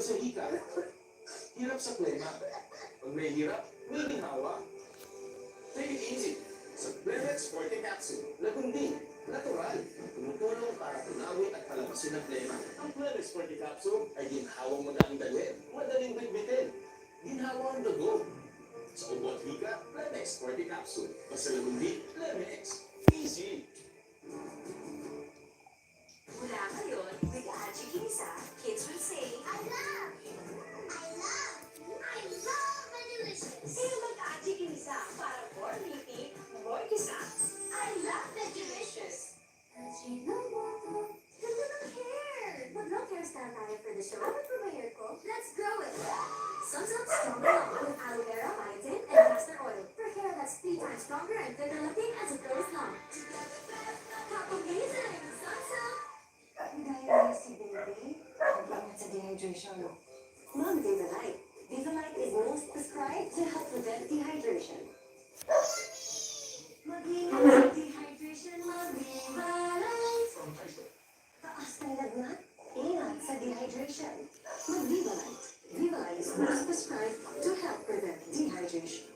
sa hika, hirap sa plema. Pag may hirap, may ginhawa. Take it easy. Sa Blemex Forte Capsule, lagundi, natural, tumutulong para tunawin at palabasin ang plema. Ang Blemex Forte Capsule ay ginhawang madaling dalhin, madaling bitbitin. Ginhawa ang dugo. Sa ubo at hika, Blemex Forte Capsule. Basta lagundi, Blemex. Easy. Mula ngayon, with Haji Kinsa, kids will say, I love! Delicious! Sino mag-Haji Kinsa para more meaty, more kisas? I love the delicious! Ganda ng hair! Mag-long hairstyle tayo for the show. Dapat po ba hair ko? Let's grow it! Sunsilk Strong Long with aloe vera, biotin, and castor oil for hair that's 3 times stronger and thicker looking as it grows long. Amazing! Sunsilk! Dahil si baby, nagbangat sa dehydration. Mom, Vivalite. Vivalite is most prescribed to help prevent dehydration. Mag-ingat sa dehydration, mag-Vivalite. Taas ng lagnat, ingat sa dehydration. Mag-Vivalite. Vivalite is most prescribed to help prevent dehydration.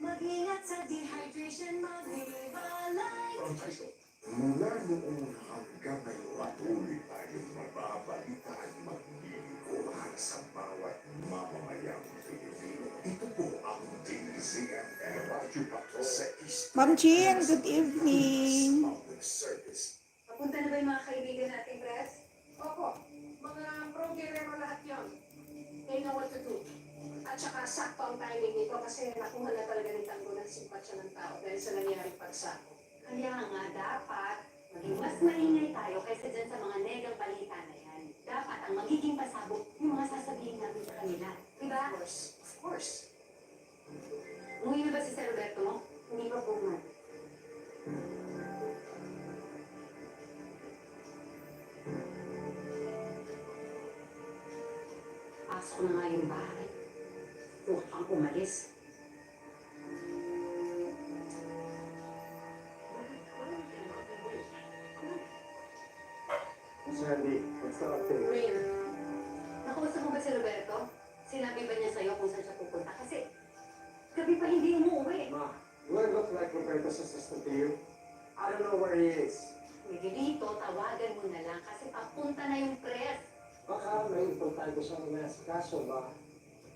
Mag-ingat sa dehydration, mag-Vivalite. Mula noong hanggang ngayon, patuloy tayong magbabalik at maglilingkuhan sa bawat mamamayang Pilipino. Ito po ang DZFM Radyo Patrol sa East. Ma'am Jean, good evening. Public Service. Papunta na ba yung mga kaibigan nating press? Opo, mga pro-guerrero lahat yun. They know what to do. At saka sakto ang timing nito kasi nakuha na talaga ni Tanggol ng simpatsya ng tao dahil sa nangyaring pagsako. Kaya nga dapat maging mas maingay tayo kaysa dyan sa mga negang balita na yan. Dapat ang magiging pasabog yung mga sasabihin natin sa kanila. Diba? Of course. Umuwi na ba si Sir Roberto mo? Hindi pa po nga. Pasok ko na nga yung bahay. Huwag kang umalis. Sandy, what's the update? Rain, nakausap mo ba si Roberto? Sinabi ba niya sa'yo kung saan siya pupunta? Kasi gabi pa hindi umuwi. Ma, do I look like Roberto's assistant to you? I don't know where he is. Medyo dito, tawagan mo na lang kasi papunta na yung press. Baka may importante siyang inasikaso ba?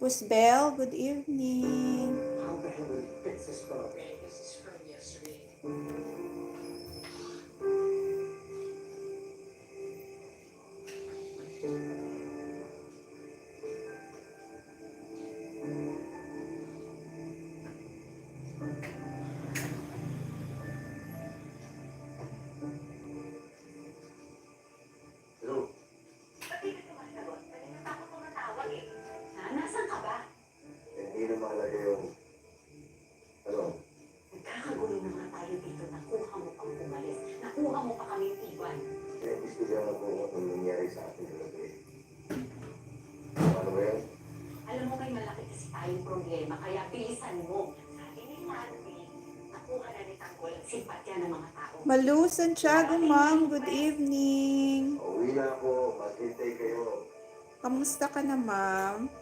Pusbel, good evening. How the hell will he fix this problem? This is from yesterday. Hello? Ba't di ka sumasagot? Kanina pa ako tumatawag eh. Nasaan ka ba? Hindi na mahalaga yung... Ano? Nagkakagulo na nga tayo dito. Nakuha mo pang umalis. Nakuha mo pa kaming iwan. Pinag-istudihan ako kung anong nangyari sa akin kagabi. Ano ba yan? Alam mo may malaki kasi tayong problema. Kaya bilisan mo. Sabi ni Nancy, nakuha na ni Tanggol ang simpatya ng mga tao. Malu Santiago, ma'am, good evening. Uwi na ako. Maghintay kayo. Kamusta ka na, ma'am?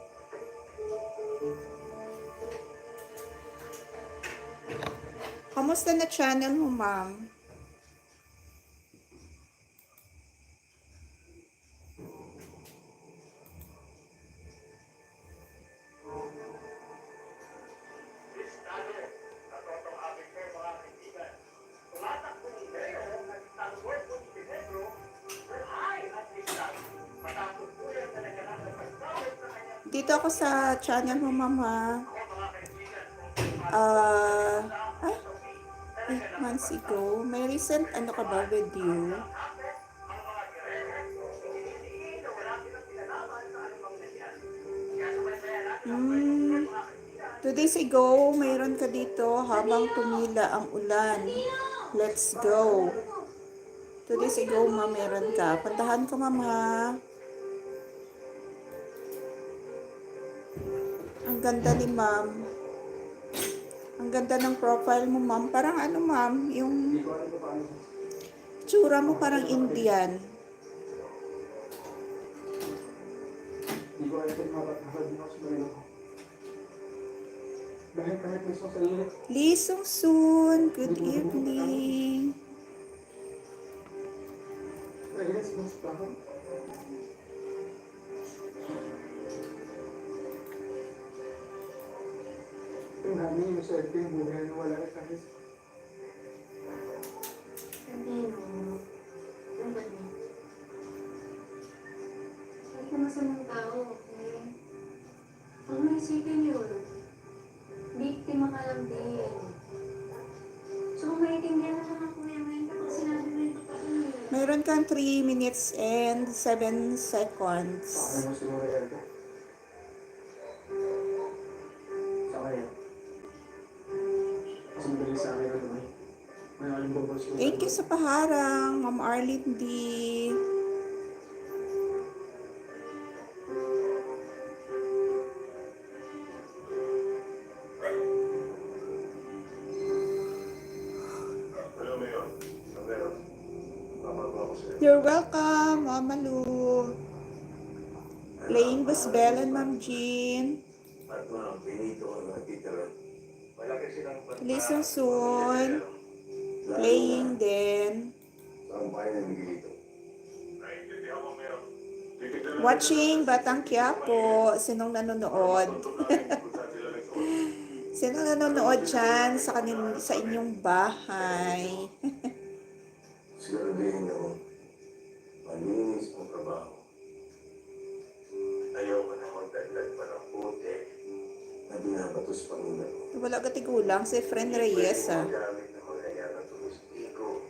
Kamusta na channel mo, ma'am? Dito ako sa channel mo, mama. Ay, 8 months ago. May recent ano ka ba video? Hmm. 2 days ago, mayroon ka dito habang tumila ang ulan. Let's go. 2 days ago, ma, meron ka. Puntahan ko, mama. Ang ganda ni ma'am. Ang ganda ng profile mo, ma'am. Parang ano, ma'am, yung tsura mo parang Indian. Hindi ko kaya mapatahad din ako sa Manila ko. Dahil kahit mismo sa iyo, Lee Sung Soon, good evening. nailas mo sa tahan. Yung namin yung swerte yung buhay na wala ka kahit. Kanino? Ano ba niya? Kahit na masamang tao, okay? Huwag mo isipin yun. Biktima ka lang din. So, kung maintindihan na naman Kuya Mike kapag sinabi mo yung totoo yun. Meron kang 3 minutes and 7 seconds. Sa mo siguro yan ka. Sa kanya. Mas madali sa akin ano eh. May aling bubos ko. Thank you sa paharang, Ma'am Arlene D. Hello, Mayor. Mayor. Tama ba ako sa'yo? You're welcome, Mama Lu. Playing Busbel and Ma'am Jean. At mga pinito ang nakitira. Malaki silang Lee Sung Soon. Playing din. Saan pa yan nagigito? Naiintindihan mo, Mayor. Watching Batang Quiapo. Sinong nanonood? Sinong nanonood dyan sa inyong bahay? Siguraduhin ako. Malinis ang trabaho. Ayaw ko na magdagdag pa ng puti na binabatos Panginoon. Wala ka tigulang si Friend Reyes ah. Gamit ng mga yan na turistiko.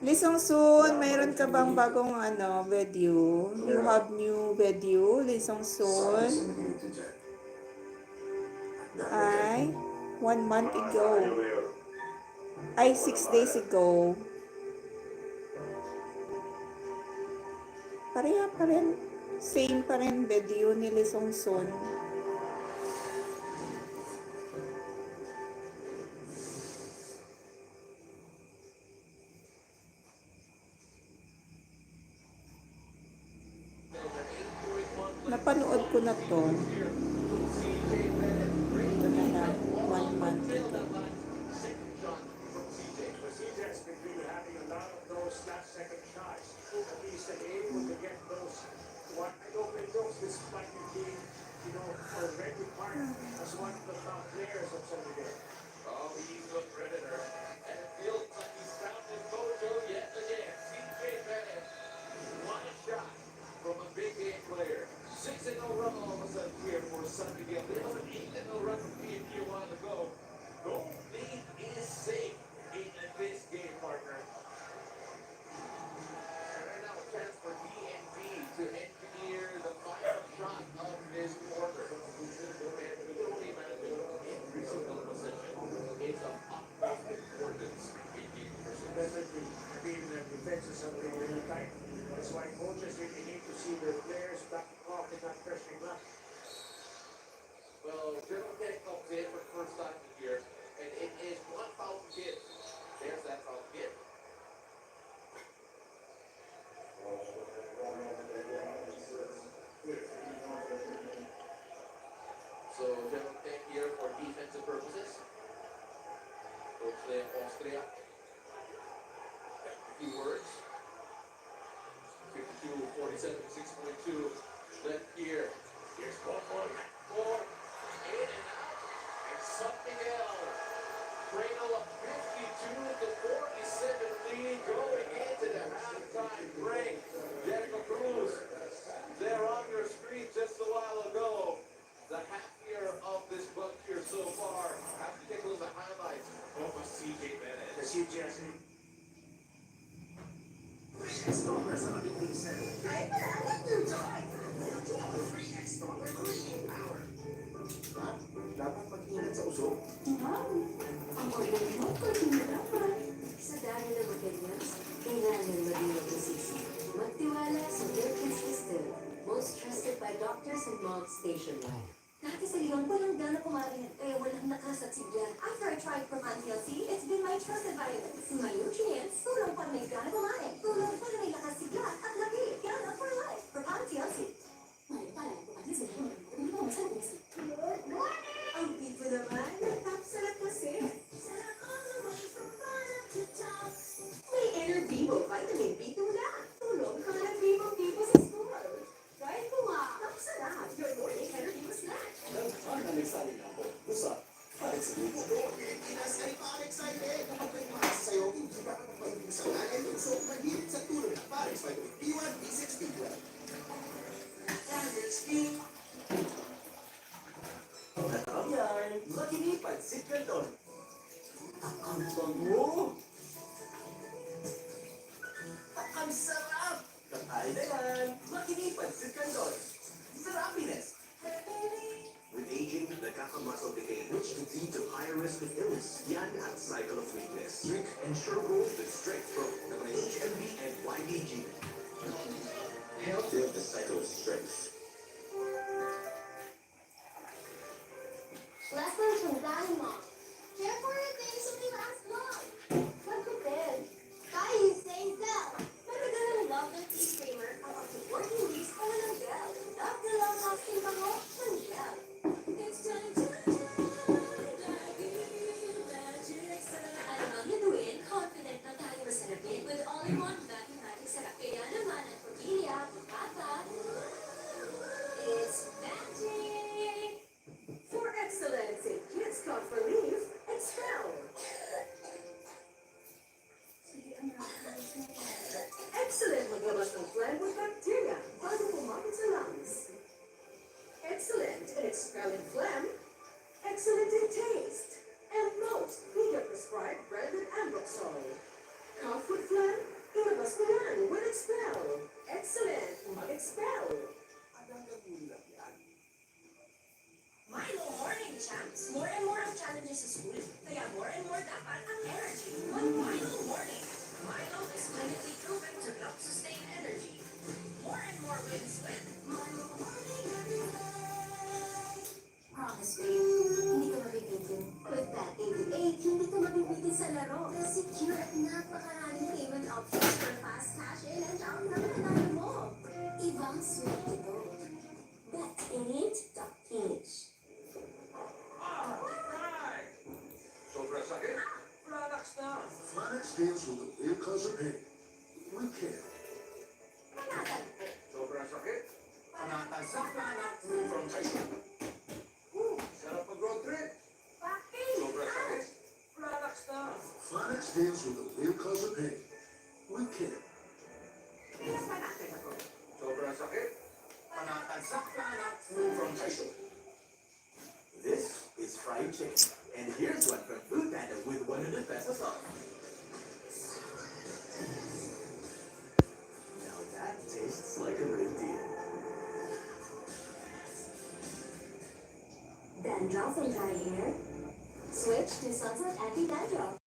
Lee Sung Soon, mayroon ka bang bagong video? You have new video, Lee Sung Sabi Soon? sa nagilito dyan. Ay, 1 month ago. Ayaw, Mayor. Ay, 6 days ago. Pareha pa rin. Same pa rin video ni Lee Sung Soon. Napanood ko na to. Ito na na, 1 month ago. Procedures between having a lot of those last second shots. At least they're able to get those wide open looks despite it being, already marked as one of the top players of San Miguel. Oh, he's a predator. And it feels like he's found his mojo yet again. CJ Bennett, one shot from a big game player. 6-0 run all of a sudden here for San Miguel. They have an 8-0 run from PNP a while ago. No lead is safe in this game, partner. And right now a chance for DNP to engineer the final shot of this quarter. And literally managing every single possession. It's of utmost importance in game pursuit. Definitely. I mean, the defense is something really tight. That's why coaches really need to see their players backing off and not pressuring up. Well, General Tech comes in for the first time this year, and it is one foul kid. There's that foul kid. So General Tech here for defensive purposes. Coach Leo Austria. A few words. 52-47, 6.2 left here. Here's ball for in and out. And something else. Cradle of 52-47 lead going into the halftime break. Jericho Cruz, there on your screen just a while ago. The half year of this book here so far. Have to take a look at the highlights of CJ Bennett. CJ, Dapat mag-ingat sa usok. Wow! Ang kulit mo, pwede na dapat. Sa dami ng materials, kailangan maging presisi. Magtiwala sa Wilkins Distill, most trusted by doctors and moms nationwide. Dati sa Leon, walang gana kumain, kaya walang lakas at sigla. After I tried Propan TLC, it's been my trusted vitamins. My nutrients, tulong pa may gana kumain. Tulong pa may lakas sigla at lagi. Gana for life. Propan TLC. Mali pala, Propan TLC. all-in-one V60 blend. Standard speed. Natap yan. Makinipad si Canton. Ang bango. Ang sarap. Kakain na yan. Makinipad si Canton. Sarapiness. With aging, nagkakamuscle decay, which can lead to higher risk of illness. Yan ang cycle of weakness. Drink Ensure Growth with Strength Pro na may HMB and YBG. Help live the cycle of strength. Lessons from Daddy Mom. Care for your things so they last long. Look at this. Guys, same cell. But we're gonna love the tea creamer ang up to 14 weeks pa ng gel. Love the long-lasting bango ng gel. It's time to alam ang gagawin, confident na tayo masarapin with all-in-one vacuum magic sarap. Kaya naman ang pagkiliya, pagkata, it's magic! For excellence in kids cough relief, expel. Excellent maglabas ng phlegm with bacteria bago pumapit sa lungs. Excellent in expelling phlegm. Excellent in taste. And most media-prescribed branded Ambroxol. Cough with phlegm? Ilabas mo yan with expel. Excellent mag-expel. Milo Morning Champs. More and more ang challenges sa school. Kaya more and more dapat ang energy. One Milo Morning. Milo is clinically proven to help sustain energy. More and more wins with Milo Morning every day. Promise, babe. Hindi ka mabibitin. With that 88, hindi ka mabibitin sa laro. Secure at napakaraming payment options for fast cash in and out na mananalo mo. Ibang sweet ito. Bet 88.ph. Sobrang sakit? Products na. Flanax deals with the real cause of pain. We care. Panatan po. Sobrang sakit. Panatan sa Flanax from Tyson. Sarap mag-road trip. Bakit? Sobrang sakit. Flanax na. Flanax deals with the real cause of pain. We care. Panatan ako. Sobrang sakit. Panatan sa Flanax from Tyson. This is fried chicken. And here's one from Food Panda with 100 pesos off. Now that tastes like a good deal. Dandruff and dry hair? Switch to Sunset Anti-Dandruff.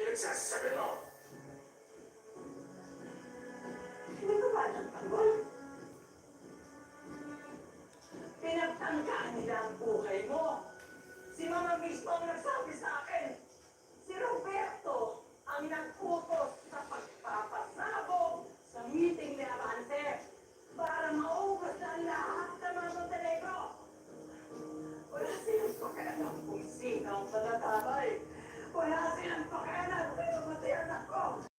pinagsasabi mo? Sino ka ba ng tanggol? Pinagtangkaan nila ang buhay mo. Si Mama mismo ang nagsabi sa akin. Si Roberto ang nagputos sa pagpapasabog sa meeting ni Amante para maubos na ang lahat ng mga Montenegro. Wala silang pakialam kung sino ang patatabay. Wala silang pakialam kung mamatay ang anak ko.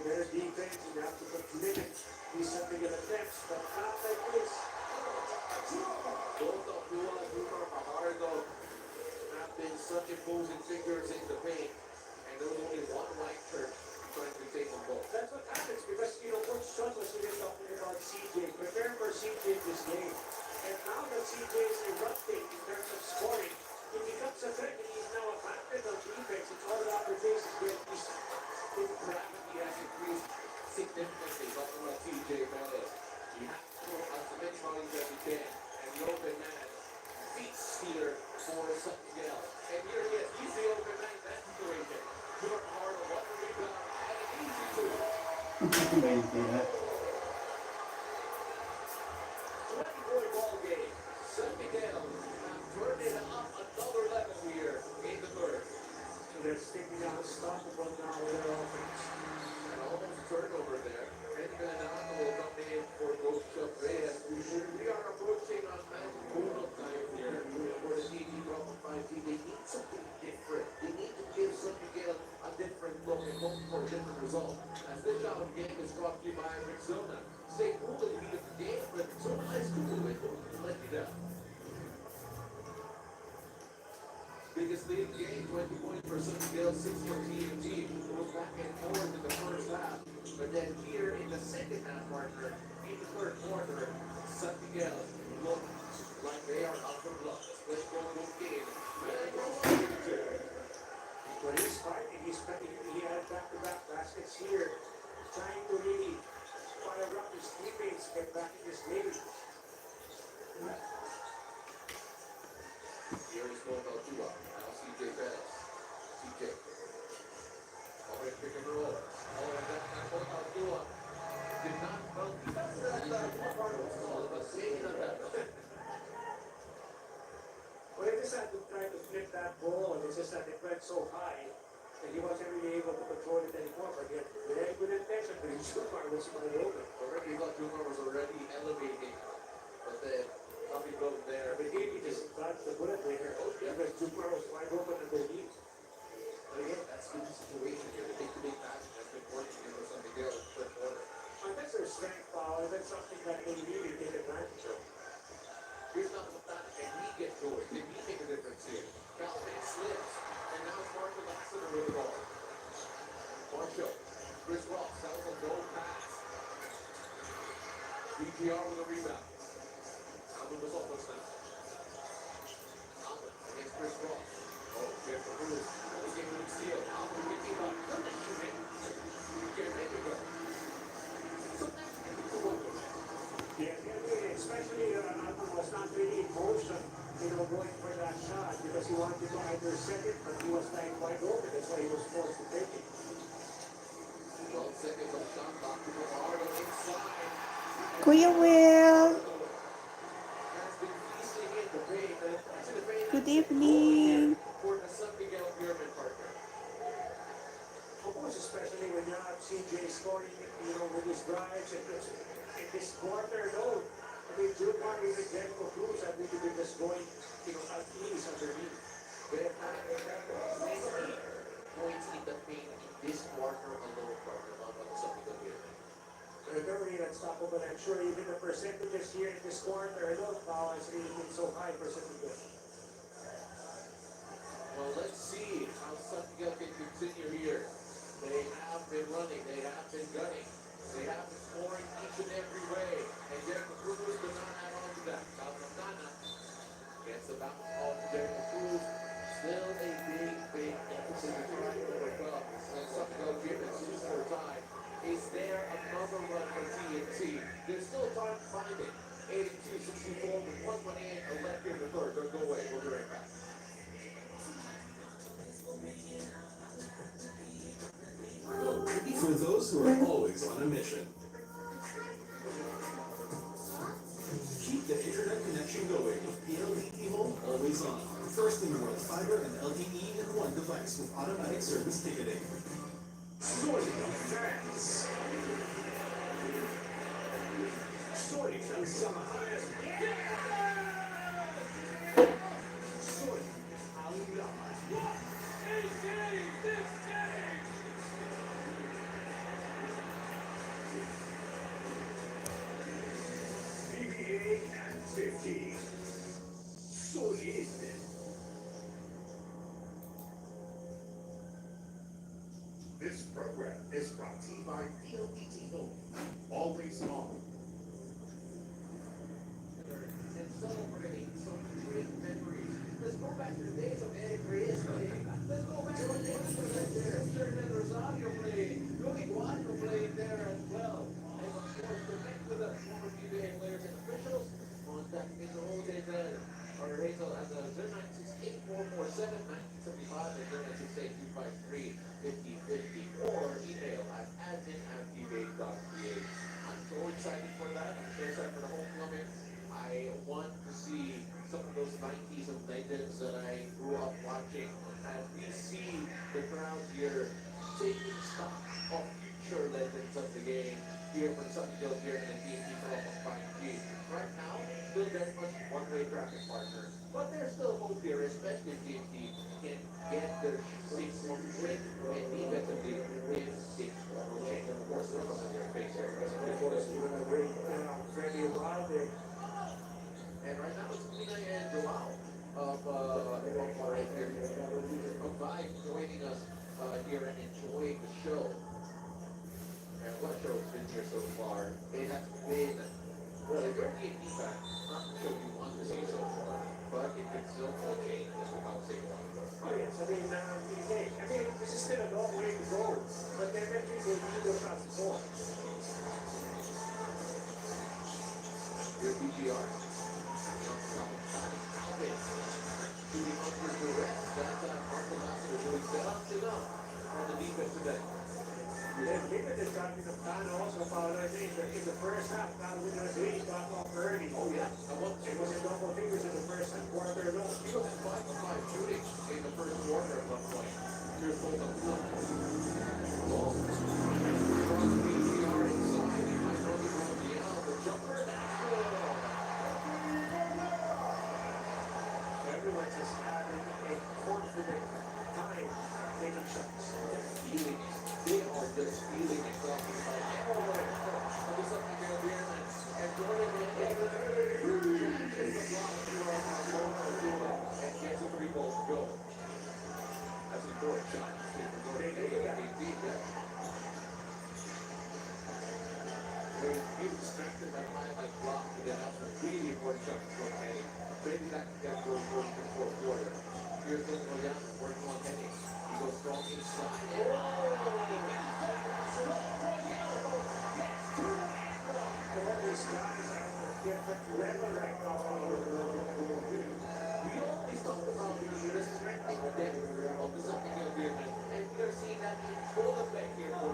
better defense, you have to put limits. Do something in attempts, but not like this. Both of Dua and Boomer Fajardo have been such imposing figures in the paint, and there was only one white shirt trying to take them both. That's what happens because, Coach Chun was really talking about CJ. Prepare for CJ this game. And now that CJ is erupting in terms of scoring, he becomes a threat and he's now a factor on defense. It's all about the faces get easy. His gravity has increased significantly talking about TJ Perez. You have to throw as many volleys as you can, and the open man feet stealer for San Miguel. And here he is, he's the open man in that situation. Jordan Harden, one rebound, and an easy two. 20-point ball game. San Miguel have turned it up another level here in the third. So they're sticking out unstoppable now with their offense. And almost turnover there. And Granado will come in for Coach Reyes. We are approaching a magical time here for the TG Drop 5T. They need something different. They need to give San Miguel a different look and hope for a different result. As this out game is brought to you by Arizona. Stay cool and beat the game, but Arizona is cool and don't let you down. Biggest lead in the game, 20 points for San Miguel, 6 for TNT. It was back and forth in the first half. But then here in the second half, partner, in the third quarter, San Miguel look like they are out for blood. Let's go to the game. But he's fighting. He had back-to-back baskets here, trying to really fire up his teammates, get back in this game. Here is Bobo Tua. Now CJ Perez. CJ. Already pick and roll. Oh, and that Bobo Tua did not, well, he does that part of the ball, but saying that. Well, they just had to try to flip that ball, and it's just that it went so high that he wasn't really able to control it anymore. But he had very good intention, but he shoot part was wide open. Already thought Junior was already elevating, but then nothing goes there. But he just dodged the bullet there. Because Jupiter was wide open underneath. But again, that's the situation here. The big passing has been working here for San Miguel in the third quarter. And that's their strength power. That's something that they really take advantage of. Here's not the time, and he gets going. Did he make a difference here? Calvin slips, and now it's Marshall Lassiter with the ball. Marshall, Chris Ross, that was a goal pass. BTR with a rebound. Alvin was almost now. Alvin against Chris Ross. Oh, Jeff Cruz. He gave him a steal. Alvin picking up. Good shooting. Can't make it go. So that's the one. Yeah, especially Alvin was not really in motion, going for that shot because he wanted to either set it, but he was lying wide open. That's why he was forced to take it. 12 seconds of shot clock to Fajardo inside. Kuya Will, Has been feasting in the paint. It's in the paint. good evening. For the San Miguel Pyramid partner. Of course, especially when you have CJ scoring, with his drives and in this quarter alone. I mean, Junior, even Jericho Cruz, I think they're just going, at ease underneath. They have had 90 points in the paint in this quarter alone, partner. Not on the San Miguel Pyramid. They're very unstoppable. I'm sure even the percentages here in this quarter alone now has really been so high percentages. Well, let's see how San Miguel can continue here. They have been running. They have been gunning. They have been scoring each and every way. And Jericho Cruz could not add on to that. Calvin gets the bounce off Jericho Cruz. Still a big deficit to try to overcome. And San Miguel given 2-4 time. Is there another run for TNT? There's still time to find it. 82-64 with 1:28 left in the third. Don't go away. We'll be right back. For those who are always on a mission. Keep the internet connection going with PLDT Home Always On. First in the world, fiber and LTE in one device with automatic service ticketing. Sorting fans. Sorting ang sama highest. Sorting ang laman. sulit. This program is brought to you by PLDT Home. Always on. And celebrate some great memories. Let's go back to the days of Eric Reyes playing. Let's go back to the days of Ferdinand Rosario playing. Louis Guadio playing there as well. And of course, connect with the former PBA players and officials. Contact me the whole day then. Or Hazel at the 0968-447-1975 and 0968-253-5050 or email at admin@pba.ph. I'm so excited for that. I'm so excited for the homecoming. I want to see some of those 90s and legends that I grew up watching as we see the crowd here taking stock of future legends of the game here from Sunnyvale here in the DMP for almost 5G. Right now, still very much one-way traffic partners, but there's still hope here, especially if DMP can get their 6-1 win and eventually win 6-1 win. Of course, they're on their face here. Of course, doing a great friendly ride there. And right now it's Mina and Joao of Vibe joining us here and enjoying the show. And what a show it's been here so far. It has been, well, if you're a DMP fan, not the show you want to see so far, but it can still change as we how say one. Oh yes, this is still a long way to go, but eventually they will go past the door. Your PGR. Shooting under duress. That's Marco Lassiter doing setups enough on the defense today. Then limited gotten the plan also found I think that in the first half now with the lead got off early. Oh yeah. It was a double figures in the first quarter alone. He was at 5 of 5 shooting in the first quarter at one point. Here's both of them. Ball from PGR inside. He might run the the jumper. That's good. Everyone's just having a confident time taking shots. Feeling it. They are just feeling it. Talking about, oh, do something here and Jordan is the block and gets a 3-ball to go. That's an important shot. He expected that highlight block to get out. Really important shot for Henny. Maybe that can get goal for the fourth quarter. Here's Don Mariano working on Henny. He goes strong inside. These guys are on a different level right now. We always talk about the strength and the depth of the something agreement, and we are seeing that in full effect here for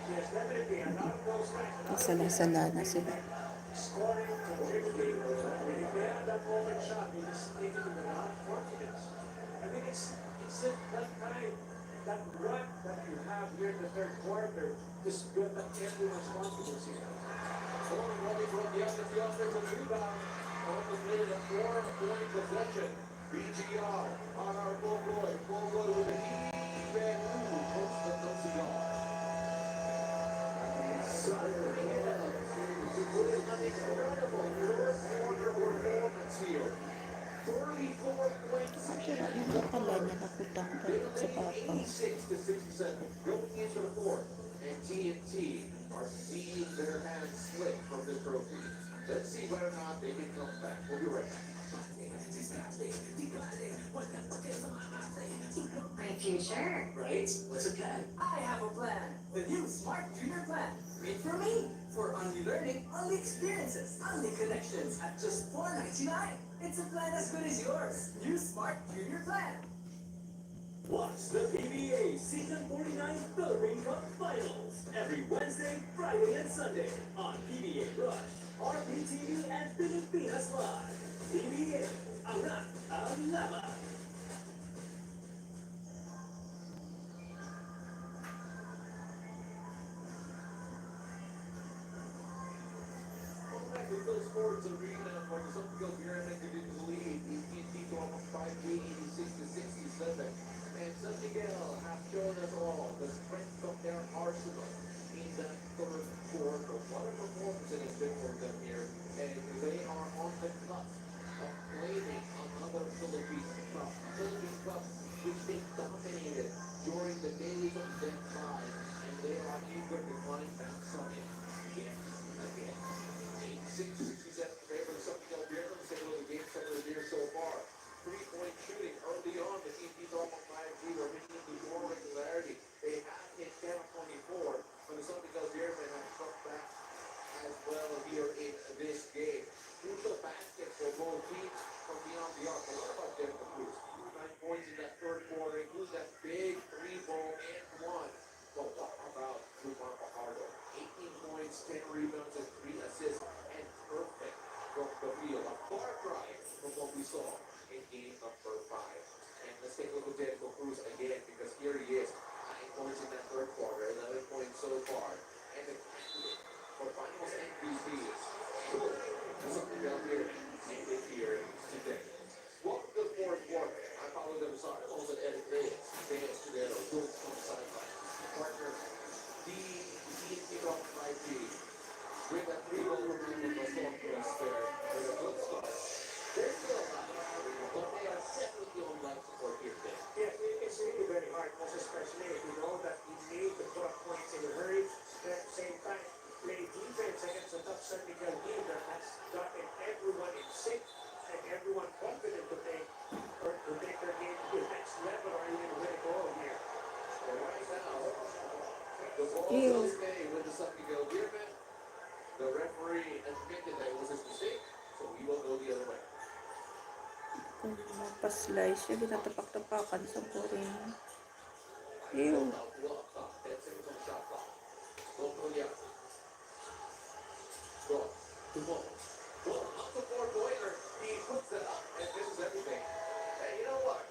Yes, definitely. A lot of those guys. Sala-sala na sila. Scoring, contributing, and if they have that moment shot, they just take it with a lot of confidence. I think it's that time, that run that you have here in the third quarter, just built up everyone's confidence here. Scoring running from the offensive rebound on the mid of 4-point possession. BGR on our Bogoy. Bogoy with a even move. Post the Nosigar. Incredible third quarter performance here. 34 points. Sira yung pala niya nakutang galit sa papa. 86 to 67 going into the fourth. And TNT are seeing their hands slip from the trophy. Let's see whether or not they can come back. We'll be right back. My future. Right? What's the plan? I have a plan. The new Smart Junior Plan. Made for me. For only learning, only experiences, only connections at just $4.99. It's a plan as good as yours. New Smart Junior Plan. Watch the PBA Season 49 Philippine Cup Finals every Wednesday, Friday, and Sunday on PBA Rush, RPTV, and Pilipinas Live. PBA, Angat ang Laban. Welcome back to Phil Sports Arena for the Sunfield Pyramid in the lead. AT&T to almost 5G, 86 to 67. And San Miguel have shown us all the strength of their arsenal in that third quarter. What a performance it has been for them here. And they are on the cusp of claiming another Kung pa-slice siya, ginatapak-tapakan sa rin. Ew. Tatua up top. 10 seconds on the shot clock. Montoya. Draw. To ball. Ball up the four-pointer. He puts it up and misses everything. Hey, you know what?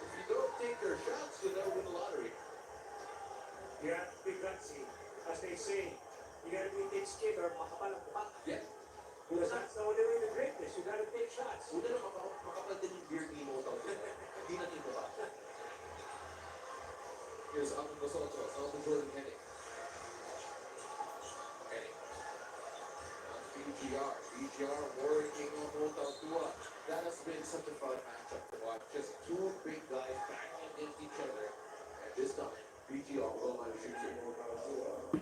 If you don't take your shots, you'll never win the lottery. You have to be gutsy. As they say, you gotta be thick skin or makapal ang mukha. Yeah. Because that's the only way to greatness. You gotta take shots. Una na makapal din yung beard ni Mo Tao. Hindi na dito ba? Here's Alvin Nosotros, Alvin Jordan Hennig. Hennig. On to BGR. BGR working on Mo Tao. That has been such a fun matchup to watch. Just two big guys backing against each other. And this time, BGR will go on to shoot it.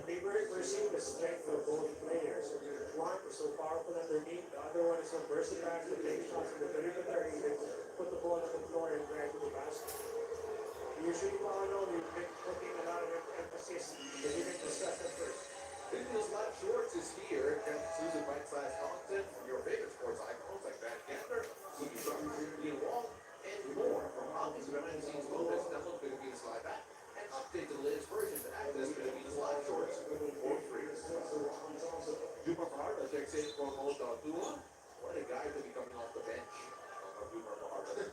They perceive the strength of both players. One is so powerful underneath, the other one is so versatile to take shots in the perimeter, even put the ball on the floor and drive to the basket. Usually, Paolo, we've been putting a lot of emphasis. They didn't discuss that first. Video's left shorts is here. Can Susan bite-sized content from your favorite sports icons like Van Gandler, Suki Sharp, Ian Wong, and more from Hobbies behind the scenes moments. Download Philippines Live app and update the latest version to access Philippines Live shorts for free. Juma Fajardo checks in for Mo Tao. What a guy to be coming off the bench. Juma Fajardo.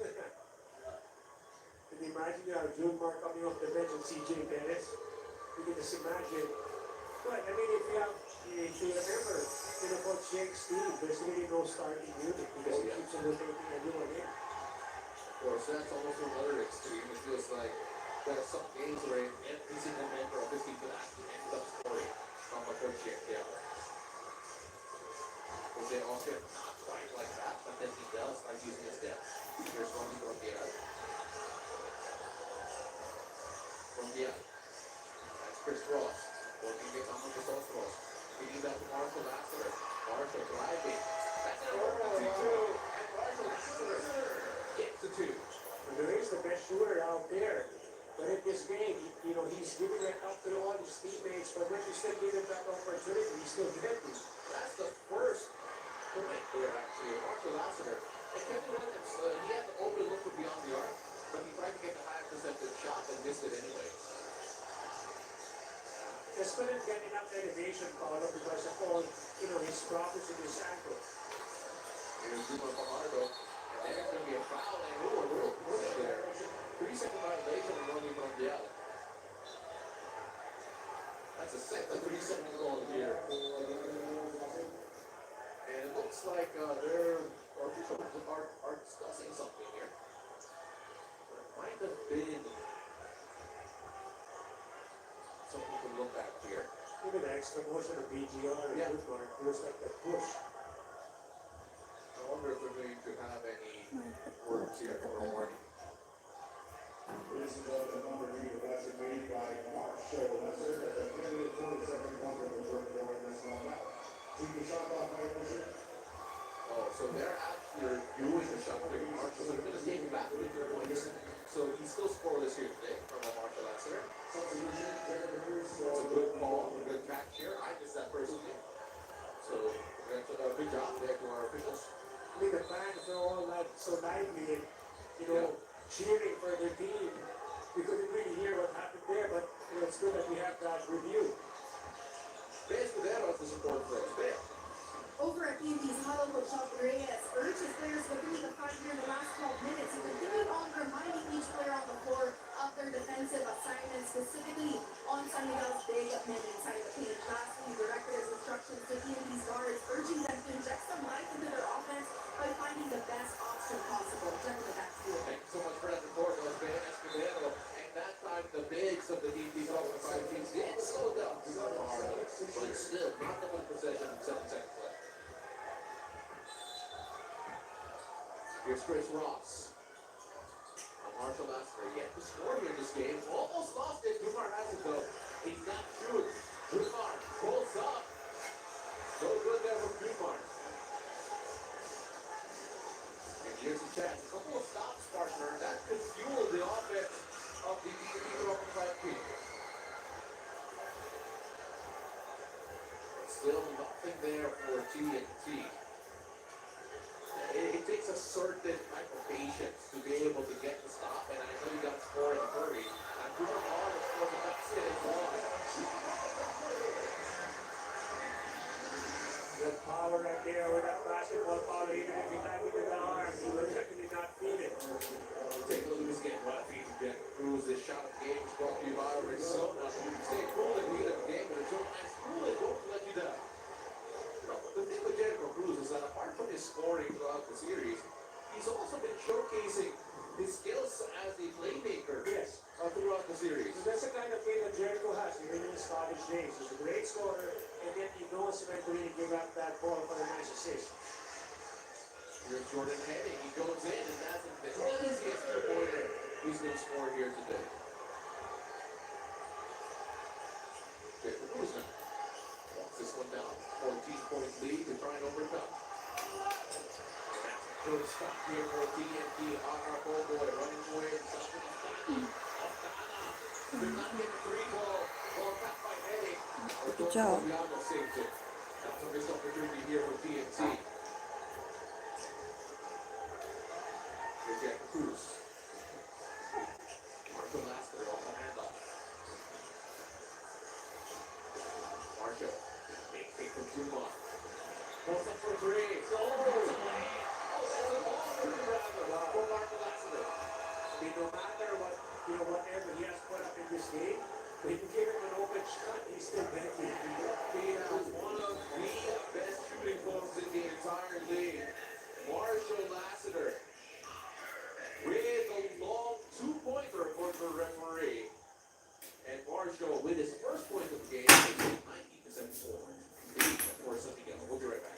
Can you imagine you have Jumar coming off the bench and CJ Perez? You can just imagine. But I mean, if you remember, Coach Jake's team, there's really no starting unit because he keeps on rotating everyone in. Of course, that's almost another extreme. It feels like there are some games where every single member of this team could actually end up scoring from a coach check down. Jose Oscar, not quite like that, but then he does by using his depth. Here's Ronnie Rondiera. Rondiera. That's Chris Ross. Working against Alvin Nosotros. Feeding that to Marshall Lassiter. Marshall driving. That's it. And Marshall Lassiter gets the two. And there is the best shooter out there. But in this game, he's giving it up to all his teammates, but when you still give him that opportunity, he's still getting. That's the first point there, actually. Marshall Lassiter. And Kevin Williams, he had the open look for beyond the arc, but he tried to get the higher percentage shot and missed it anyway. Just couldn't get enough elevation, Paolo, because of all, his problems in his ankle. Here's Juma Fajardo. And there's going to be a foul and a little push there. 3-second violation of Ronnie Rondiera. That's a second 3-second goal here. And it looks like our officials are discussing something here. There might have been something to look at here. Even the extra motion of BGR and Yeah. Goodmark, it was like that push. I wonder if they're going to have any words here tomorrow morning. This is the number 3 defensive made by Marshall Lesser at the end of the 22nd quarter of the third quarter. That's not bad. Take the shot off by Marshall. Oh, so they're actually doing the shot for Marshall. So they're going to take back with 3 points. So he's still scoreless here today from Marshall Lassiter. It's a good call, a good catch here. I missed that personally. So good job there to our officials. I mean, the fans are all so lively and, cheering for their team. We couldn't really hear what happened there, but it's good that we have that review. Bez Cuderos, the support for us. Bez. Over at PNP's huddle, Coach Alvin Reyes urged his players to continue the fight here in the last 12 minutes. He continued on reminding each player on the floor of their defensive assignments, specifically on San Miguel's big men inside the paint. Lastly, he directed his instructions to PNP's guards, urging them to inject some life into their offense by finding the best option possible. Gentlemen, back to you. Thank you so much for that report. That was Ben Escobedo. And that time, the bigs of the DP's offensive teams did slow down. But still, not the one possession in 7 seconds left. Here's Chris Ross. Marshall Lassiter yet to score here in this game. Almost lost it. Jumar has it though. He's got to shoot. Jumar pulls up. So good there from Jumar. And here's a chance. A couple of stops, partner. That could fuel the offense of the European Fight team. Still nothing there for TNT. It takes a a certain type of patience to be able to get the stop, and I know you got to score in a hurry. And Kumar Ball is scoring, that's it, it's one. Good power right there with that basketball power, even if he had it in the arm, he would definitely not feel it. Take a look at this game, what if Jack Cruz, this shot of game is brought to you by Arizona. You can stay cool at the end of the game, but it's your nice cool, it won't let you down. No, the thing with Jericho Cruz is that apart from his scoring throughout the series, he's also been showcasing his skills as a playmaker Yes. throughout the series. So that's the kind of game that Jericho has, even in his college days. He's a great scorer, and yet he knows when to really give up that ball for a nice assist. Here's Jordan Henning, he goes in, and that's the easiest two-pointer he's going to score here today. Jericho Cruz now walks this one down, 14-point lead to try and overcome. Good stop here for TNT on our ball boy, running away and something. Did not get the three ball back by Henning. Good job. Bianco saves it. That's a missed opportunity here for TNT. Here's Jack Cruz. Marco Lasker off the handoff. Marco, big kick from Zuma. Pulls up for three. Oh, that's a lane. Oh, that's a ball for Marco Lasker. I mean, no matter what, whatever he has put up in this game, if you give him an open shot, he's still benefiting. He has one of the best shooting forms in the entire league. Marshall Lassiter with a long two-pointer for the referee. And Marshall with his first point of the game, 90-74. For something else. We'll be right back.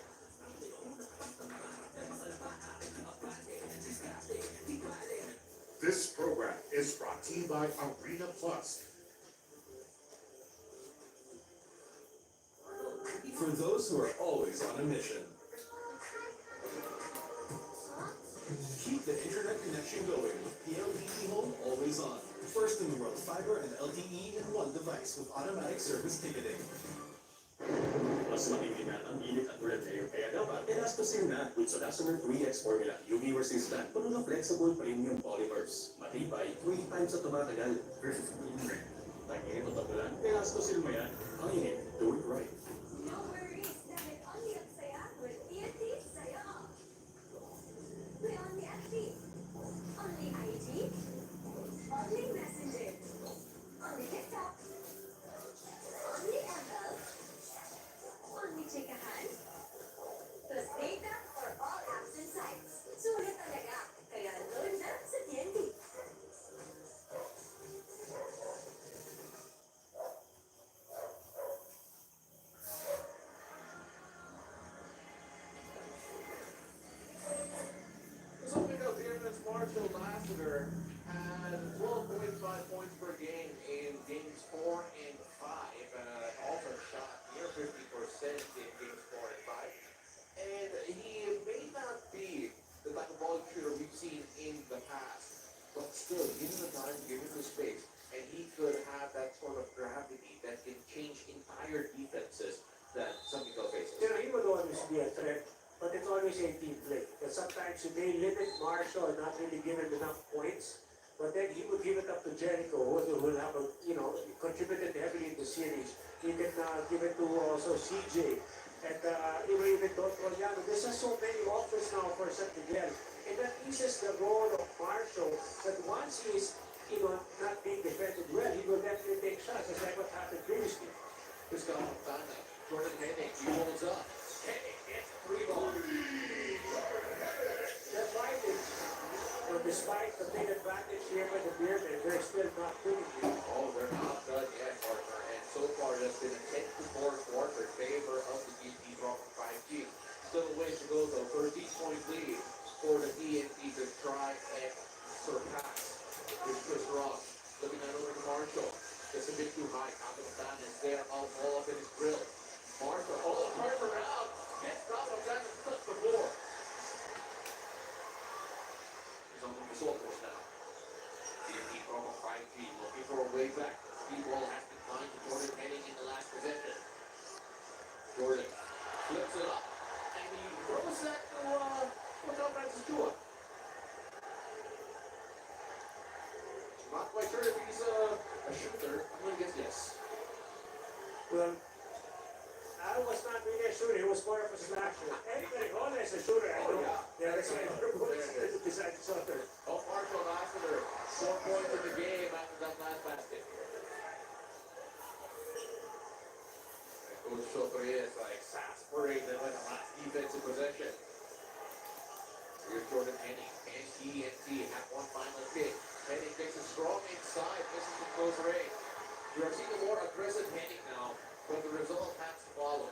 This program is brought to you by Arena Plus. For those who are always on a mission. Keep the internet connection going with PLDT Home Always On. First in the world, fiber and LTE in one device with automatic service ticketing. Mas matitinan ang init at red hair, kaya dapat elastosin na with Sodasomer 3X formula. UV resistant, puno ng flexible premium polymers. Matibay, 3 times sa tumatagal versus green. Tag-init o tagulan, elastosin mo yan. Ang init, do it right. No worries, dahil only ang saya with TNT Saya. We're only FB, only IG, only Messenger, only TikTok, only ML, only Chikahan, plus data for all apps and sites. Sulit talaga, kaya load na sa TNT. So we know here that Marshall Lassiter had 12.5 points per game in games 4 and 5. Also shot near 50% in games 4 and 5. And he may not be the type of ball shooter we've seen in the past, but still, give him the time, give him the space, and he could have that sort of gravity that can change entire defenses that some people faces. You know, he would always be a threat, but it's always a team play. Because sometimes you may limit Marshall and not really give him enough points, but then he would give it up to Jericho, who will have a, contributed heavily in the series. He can give it to also CJ, and even Don Coriano. There's just so many offers now for San Miguel, and that eases the role of Marshall, that once he's, not being defended well, he will definitely take shots, just like what happened previously. This guy Montana, Jordan Henning, he holds up. Henning gets the three ball. That's right. Despite the big advantage here by the Bearmen, they're still not winning here. Oh, they're not done yet, partner. And so far, that's been a 10-4 quarter in favor of the TNT from 5G. Still a ways to go, though. 13-point lead for the TNT to try and surpass. Here's Chris Ross looking at over to Marshall. Just a bit too high. Kapitan is there, all up in his grill. Marshall, turns around. Gets Kapitan and cuts the floor. He's on the assault force now. TNT from 5G looking for a way back. The ball has been timed to Jordan Henning in the last possession. Jordan flips it up, and he throws that to without Francis Chua. Not quite sure if he's a shooter. I'm gonna guess yes. Well, I was not really a shooter. He was more of a slasher. Anybody on is a shooter. I Oh, know. yeah. Yeah, that's right. There it is. Besides soccer. Oh, Marshall Lassiter, 4 points in the game after that last basket. Coach Chopre is exasperated by the last defensive possession. Here's Jordan Henning. NT have one final kick. Henning takes it strong inside, misses the close range. We are seeing a more aggressive Henning now, but the result has to follow.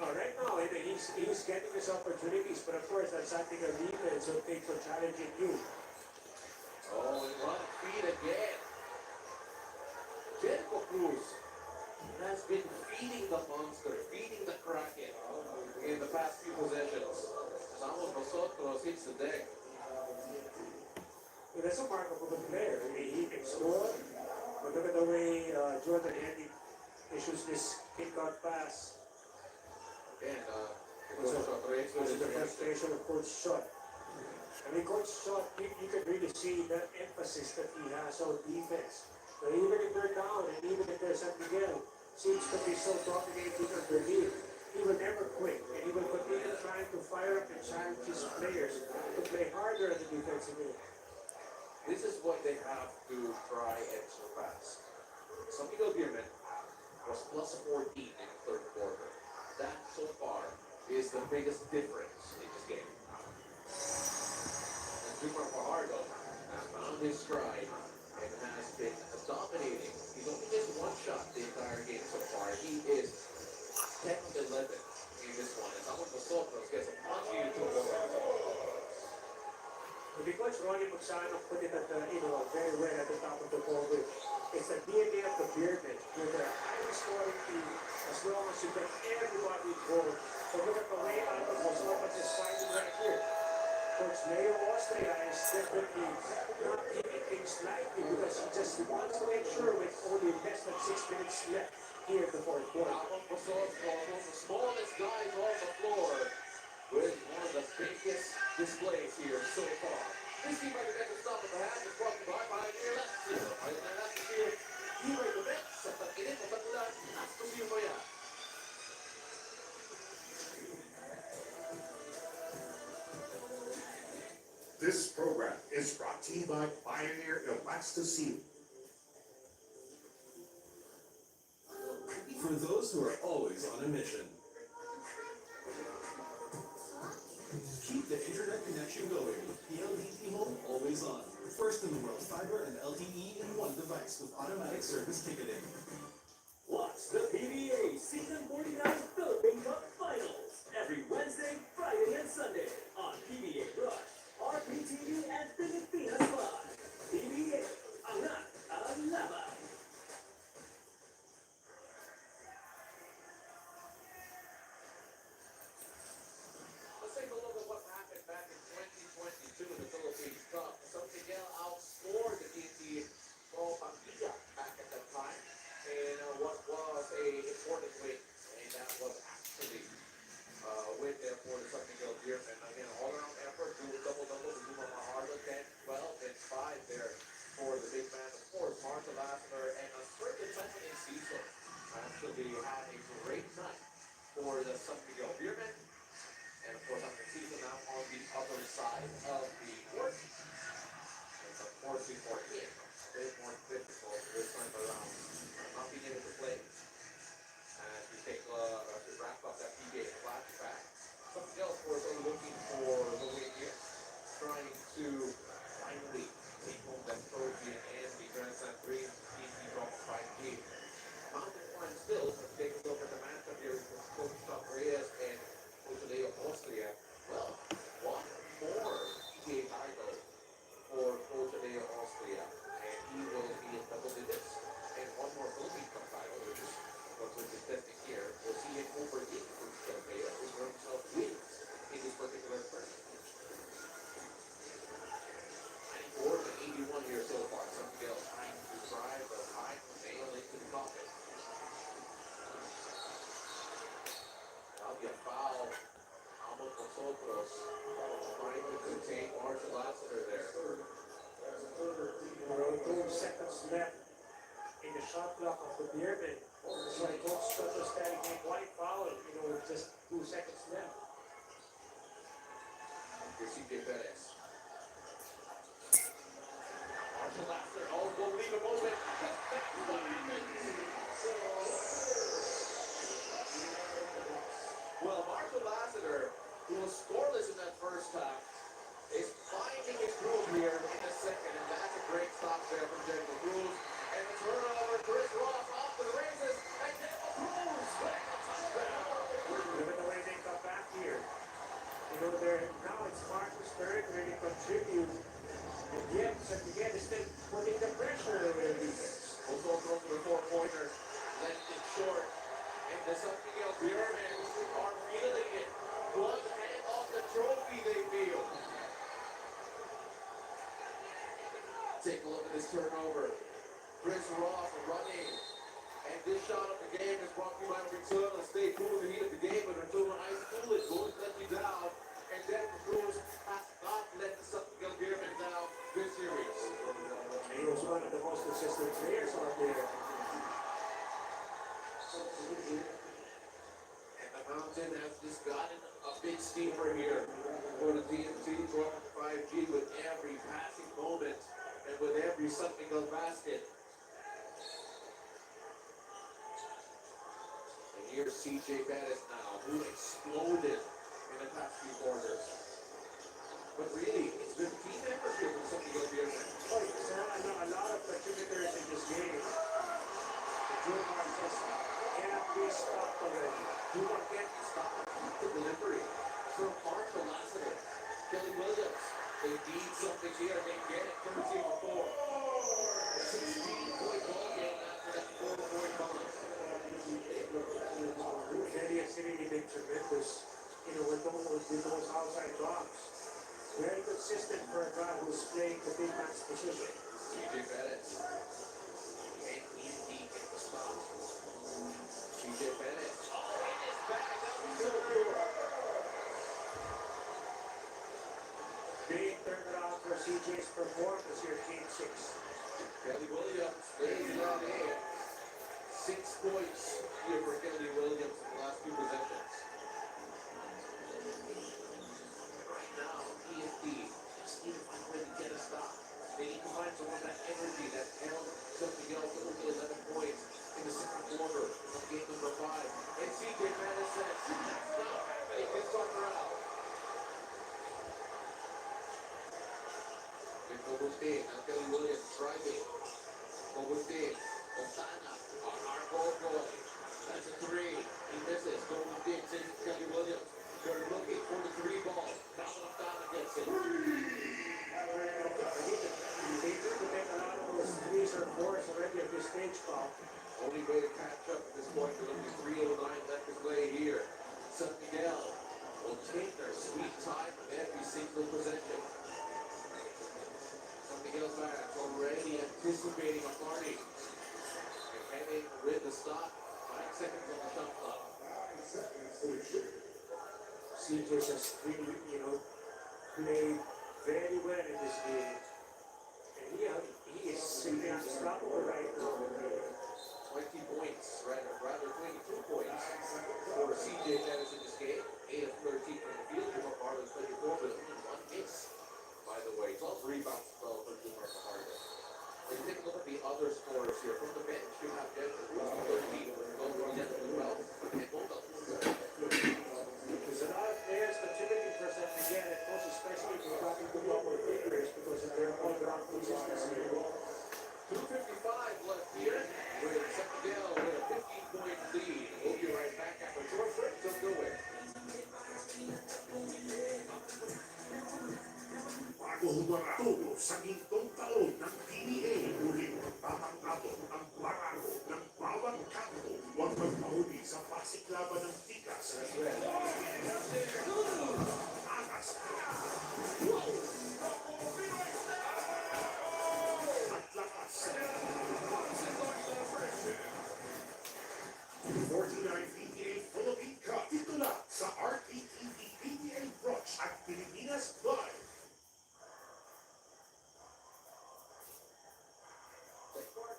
Right now, he's getting his opportunities, but of course, that's something a defense will take for challenging you. Oh, and run feed again. Jericho Cruz has been feeding the monster, feeding the Kraken in the past few possessions. Samuel Nosotros hits the deck. Well, that's a remarkable player. I mean, he can score. But look at the way Jordan Henry issues this kick-out pass. Again, This is the frustration of Coach Schott. I mean, Coach Schott, you can really see that emphasis that he has on defense. So even if they're down and even if there's San Miguel seems to be so dominating underneath, he will never quit. And he will continue trying to fire up and challenge his players to play harder at the defensive end. This is what they have to try and surpass. San Miguel Beerman was plus 14 in the third quarter. That so far is the biggest difference in this game. And Junior Fajardo has found his stride and has been dominating. He's only missed one shot the entire game so far. He is 10 of 11 in this one. And Samuel Nosotros gets a punchy to Because Ronnie Magsano put it at the, very well at the top of the ball. It's the DNA of the Beardmen. You're the highest scoring team as long as you get everybody involved. So look at the way Alvin Gonzalez is fighting right here. Coach Leo Austria is definitely not taking things lightly because he just wants to make sure with only less than 6 minutes left here in the fourth quarter. the smallest guys on the floor with one of the biggest displays here so far. This team by the net to stop at the half is brought to you by Pioneer Lexus. Pioneer Lexus here. Iba'y lumit sa pag-init at pag-ulan. Lexus yun mo yan. This program is brought to you by Pioneer Elasticity. For those who are always on a mission. Keep the internet connection going with PLDT Home Always On. First in the world, fiber and LTE in one device with automatic service ticketing. Watch the PBA Season 49 Philippine Cup Finals every Wednesday, Friday, and Sunday on PBA Rush, RPTV, and Pilipinas Live. PBA, Angat ang Laban. Let's take a look at what happened back in 2022 in the Philippines Cup. San Miguel outscored the TNT Pro Pangilla back at that time. A left in the shot clock of the Beermen. That's why Coach Scott was telling him why foul, with just 2 seconds left. Here's CJ Perez. Marshall Lassiter, oh, won't leave a moment. That's what happens. Well, Marshall Lassiter, who was scoreless in that first half, is finding his groove here in the second, and that's a great stop there from Daniel Cruz. And the turnover, Chris Ross off to the races, and Daniel Cruz getting a touchdown. Look at the way they come back here. Now it's Marcus Berg really contribute. And yet, again, is still putting the pressure on their defense. Also throw to the four-pointer, left it short. And the San Miguel Beermen are feeling it. One hand off the trophy, they feel. Take a look at this turnover. Chris Ross running. And this shot of the game is brought to you by Ritzona. Stay cool in the heat of the game, but until High School is going to let you down. And then the Cruz has not let the San Miguel Beermen down this series. And he was one of the most consistent players out there. And the Mountain has just gotten a big steamer here for the TNT, dropping 5G with every passing moment and with every San Miguel basket. And here's CJ Perez now, who exploded in the past few quarters. But really, it's been team effort here from San Miguel Beermen. A lot of contributors in this game. The Jumar just cannot be stopped already. Jumar can't be stopped. The delivery from Marshall Lassiter. Kelly Williams. They need something here. They get it. Courtesy of a 4. 16-point ball game after that 4-point bonus. Kelly has really been tremendous, with those outside blocks. Very consistent for a guy who's playing the big man's position. CJ Perez. And he's deep in the spot. CJ Perez. Oh, and it's back up to Big turnaround for CJ's performance here in Game 6. Kelly Williams. There's that in. 6 points here for Kelly Williams in the last few possessions. Right now, PFD just need to find a way to get a stop. They need to find some of that energy that held something else to only 11 points in the second quarter of game number 5. And CJ Perez says, that's not happening this time around. With Augustin, and Kelly Williams driving. Augustin, Osana, on our goal goal. That's a 3. He misses. Augustin takes Kelly Williams. They're looking for the 3 ball. Osana gets it. They need to make a lot of those 3s or 4s already at this stage, Paul. Only way to catch up at this point. There's only 3:09 left to play here. San Miguel will take their sweet time with every single possession. San Miguel fans already anticipating a party. And heading with the stop. 5 seconds on the shot clock. CJ has really, played very well in this game. And he is simply unstoppable right now. 20 points, rather 22 points for CJ Perez in this game. 8 of 13 from the field. Jumar Barlow's 24, but only 1 miss. By the way, 12 rebounds, 12 for Jumar Barlow. And take a look at the other scorers here. From the bench, you have Denver Cruz, 13, Gold Royale, 12, and Boca. There's a lot of players contributing for San Miguel, and most especially if you're talking to double figures because of their all-around consistency. 2:55 left here with San Miguel with a 15-point lead. We'll be right back after short break. Don't go away. Bagong maratono sa gintong taon ng PBA, muling magtatanggapon ang barako ng bawat kanto. Huwag magpahuli sa pasiklaban ng tika sa Israel. Angas at lakas. 49 PBA Philippine Cup. Dito lang sa RTTV PBA Brunch at Pilipinas Live. The corner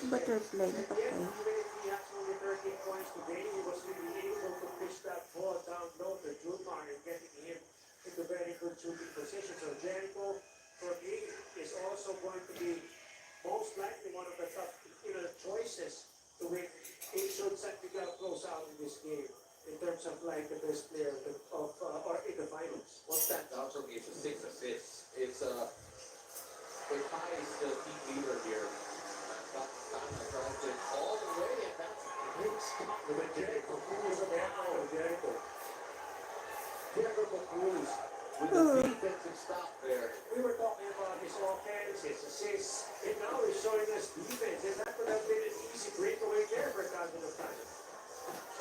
butterfly na And yet, patay. even if he has only 13 points today, he was really able to push that ball down low to Junmar and getting him into very good shooting position. So Jericho, for me, is also going to be most likely one of the top, choices to win. He should San Miguel close out in this game in terms of like the best player or in the finals. What stands out for me is the 6 assists. It's Pai is the team leader here. Santana drives it all the way, and that's a great stop for the Jericho Cruz on the hand of Jericho. Jericho Cruz with the defensive stop there. We were talking about his offense, his assists, and now he's showing us defense, and that could have been an easy breakaway there for Calvin O'Connor.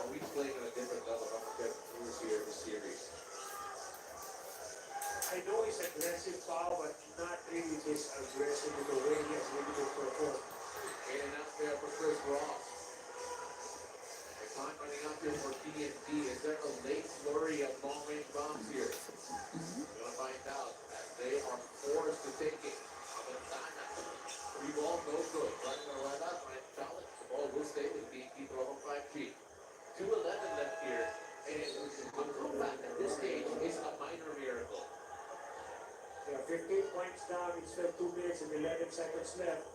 Oh, he's playing at a different level. I'm going to get Cruz here in the series. I know he's aggressive, Paul, but not really this aggressive in the way he has really been performed. In and out there for Chris Ross. The clock running out here for TNT. Is there a late flurry of long-range bombs here? We're going to find out as they are forced to take it. Aventana. 3 ball, no good. Running right out, right challenge. The ball will stay with BT throw on 5G. 2:11 left here. And a comeback at this stage is a minor miracle. They are 15 points down, it's still 2 minutes and 11 seconds left.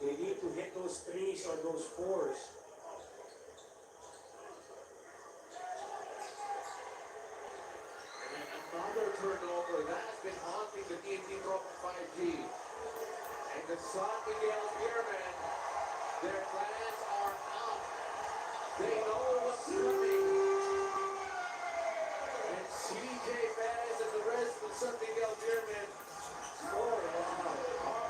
They need to hit those 3s or those 4s. And another turnover. That has been haunting the TNT throw on 5G. And the San Miguel Spearmen, their plans are out. They know what's coming. And CJ Perez and the rest of San Miguel Spearmen are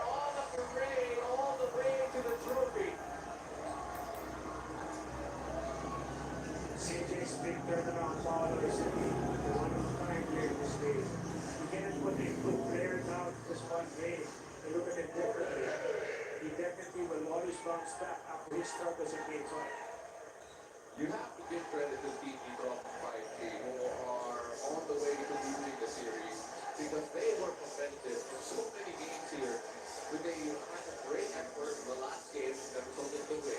on the parade all the way to the trophy. CJ's big turnaround ball is the one of a kind here in this game. You can't put a good player down just one game and look at him differently. He definitely will always bounce back after his struggles in game 1. You have to give credit to TNT throw on 5G who are on the way to losing the series because they were competitive in so many games here. But they had a great effort in the last game that resulted in the win.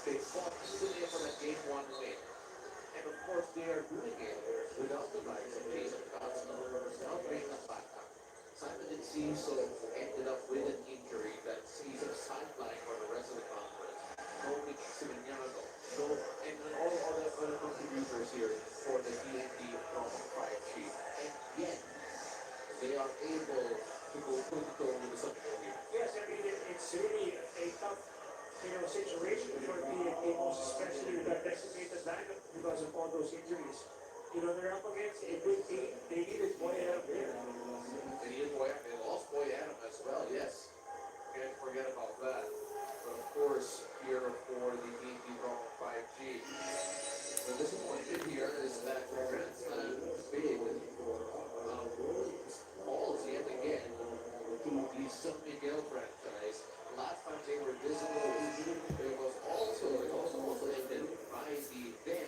They fought easily for that game 1 win. And of course, they are doing it without the likes of Jason Cosmo, without Reina Plata. Simon Enciso ended up with an injury that sees him sidelined for the rest of the conference. No Nicky Simoniano, no, and all other contributors here for the TNT from 5G. And yet, they are able to go toe-to-toe with the Sunday here. Yes, I mean, it's really a tough, situation for TNT, most especially with that designated lineup because of all those injuries. They're up against a big team. They needed Boy Adam there. They needed Boy Adam. They lost Boy Adam as well, yes. Can't forget about that. But of course, here for the TNT from 5G. The disappointment here is that Grand Slam bid falls yet again to the San Miguel franchise. Last time they were visible, it was also ended by the then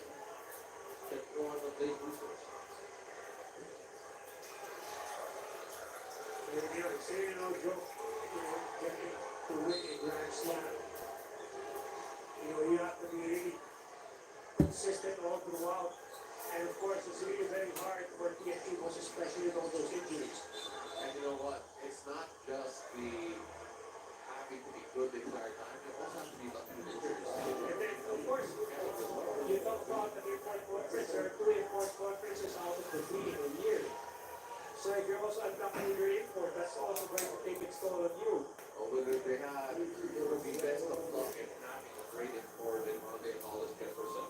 Toronto Blade Boosters. It's really no joke, getting to win a Grand Slam. You have to be really consistent all throughout. And of course, it's really very hard for TNT, most especially with all those injuries. And you know what? It's not just the having to be good the entire time. You also have to be lucky with injuries. And then, of course, you talk about the import conference. There are 2 import conferences out of the 3 in a year. So if you're also unlucky with your import, that's also going to take its toll on you. Whether they had, it would be best of luck in having a great import in Monday and all this Jefferson.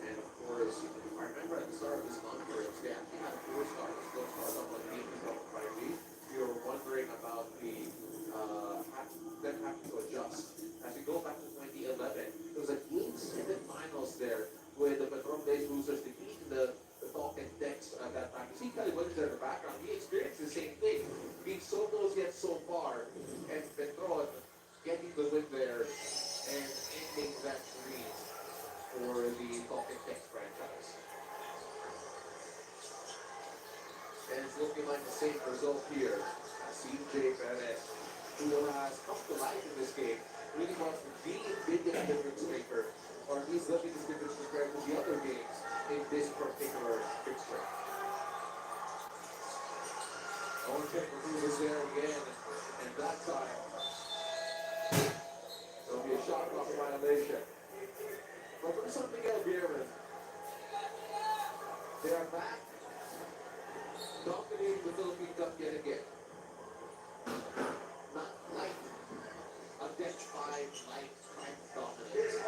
And of course, I remember at the start of this conference, they actually had 4 stars. Those stars on the team from 5G. We were wondering about them having to adjust. As we go back to 2011, there was a Game 7 finals there with the Petron Blaze Boosters defeating the Talk and Text at that time. You see Kelly Williams there in the background. He experienced the same thing. Being so close yet so far. And Petron getting the win there and ending that dream for the Talk and Text franchise. And it's looking like the same result here. CJ Perez, who has come to life in this game, really wants to be a difference maker, or at least the biggest difference compared to the other games in this particular fixture. Owen Pepperpool was there again, and that time there'll be a shot clock violation. But for San Miguel Beermen, they are back, dominating the Philippine Cup yet again. Not like a Dutch 5 like type dominance,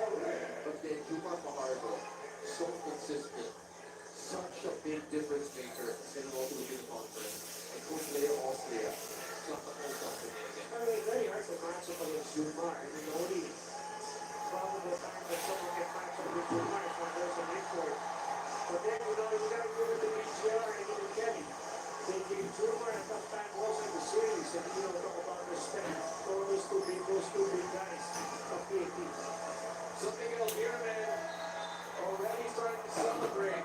but then Jumar Fajardo, so consistent, such a big difference maker in the Philippine conference. And Coach Leo Austria, got the whole company again. I mean, very hard to match up against Jumar. I mean, the only probable time that someone can match up with Jumar is when there's a midcourt. But then, you know, you gotta give it to BGR and even Kelly. They gave Jumar a tough time also in the series. And, you know, talk about respect for those two big guys of PAP. So Miguel Beerman already starting to celebrate.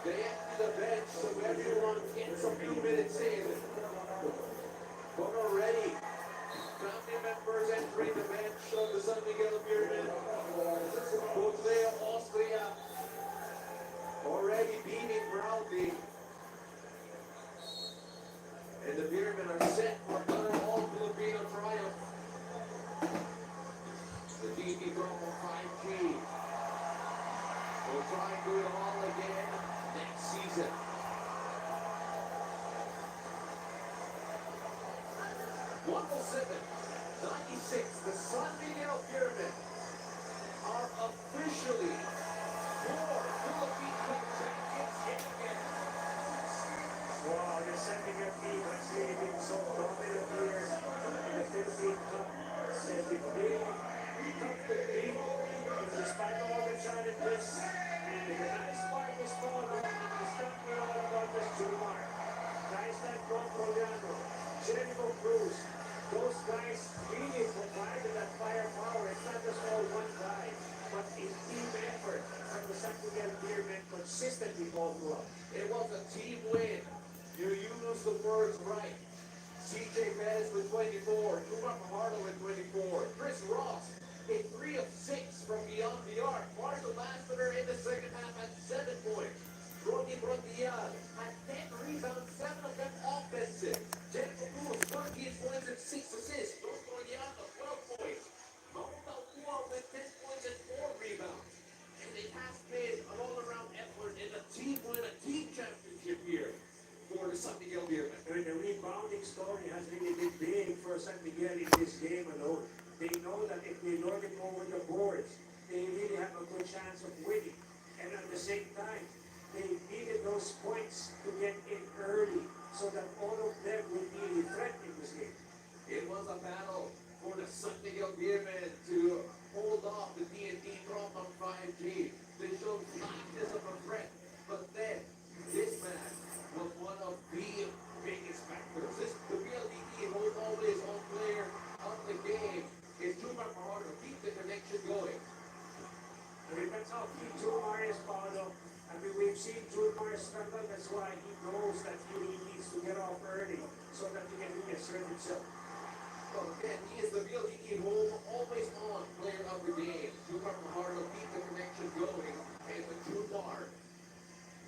They empty the bench so everyone gets a few minutes in. But already, family members entering the bench of the San Miguel Beermen. Coach Leo Austria already beaming proudly. And the Beermen are set for another all-Filipino triumph. The DP Promo 5G will try and do it all again next season. 107-96, the San Miguel Beermen are officially more Philippine Cup champions yet again. Wow, the San Miguel team has really been so dominant here in the Philippine Cup. They've been big, tough to beat, despite all the challenges. And the nice part is Paulo is not all about this Jumar. Guys like Ron Roliano, Jericho Cruz, those guys really provided that firepower. It's not just all one guy, but a team effort from the San Miguel Beermen consistently all throughout. It was a team win. You use the words right. CJ Perez with 24, Jumar Fajardo with 24, Chris Ross a 3 of 6 from beyond the arc. Marshall Lassiter in the second half at 7 points. Rodney Brondial had 10 rebounds, 7 of them offensive. Jennifer Cruz, 14 points and 6 assists. Dos Brondial, 12 points. Mauro Talpua with 10 points and 4 rebounds. And it has been an all-around effort in a team win, a team championship here for the San Miguel Beermen. I mean, the rebounding story has really been big for San Miguel in this game alone. They know that if they lord it over the boards, they really have a good chance of winning. And at the same time, they needed those points to get in early so that all of them will be a threat in this game. It was a battle for the San Miguel Beermen to hold off the D&D Promo 5G. They showed flashes of a threat, but then this match was one of the biggest factors. The PLDT hold always on player of the game is Jumar Fajardo. Keep the connection going. I mean, that's how key Jumar is, Paulo. I mean, we've seen Jumar struggle. That's why he knows that he really needs to get off early so that he can really assert himself. Well, again, he is the PLDT home, always on player of the game. Jumar Fajardo, keep the connection going. And with Jumar,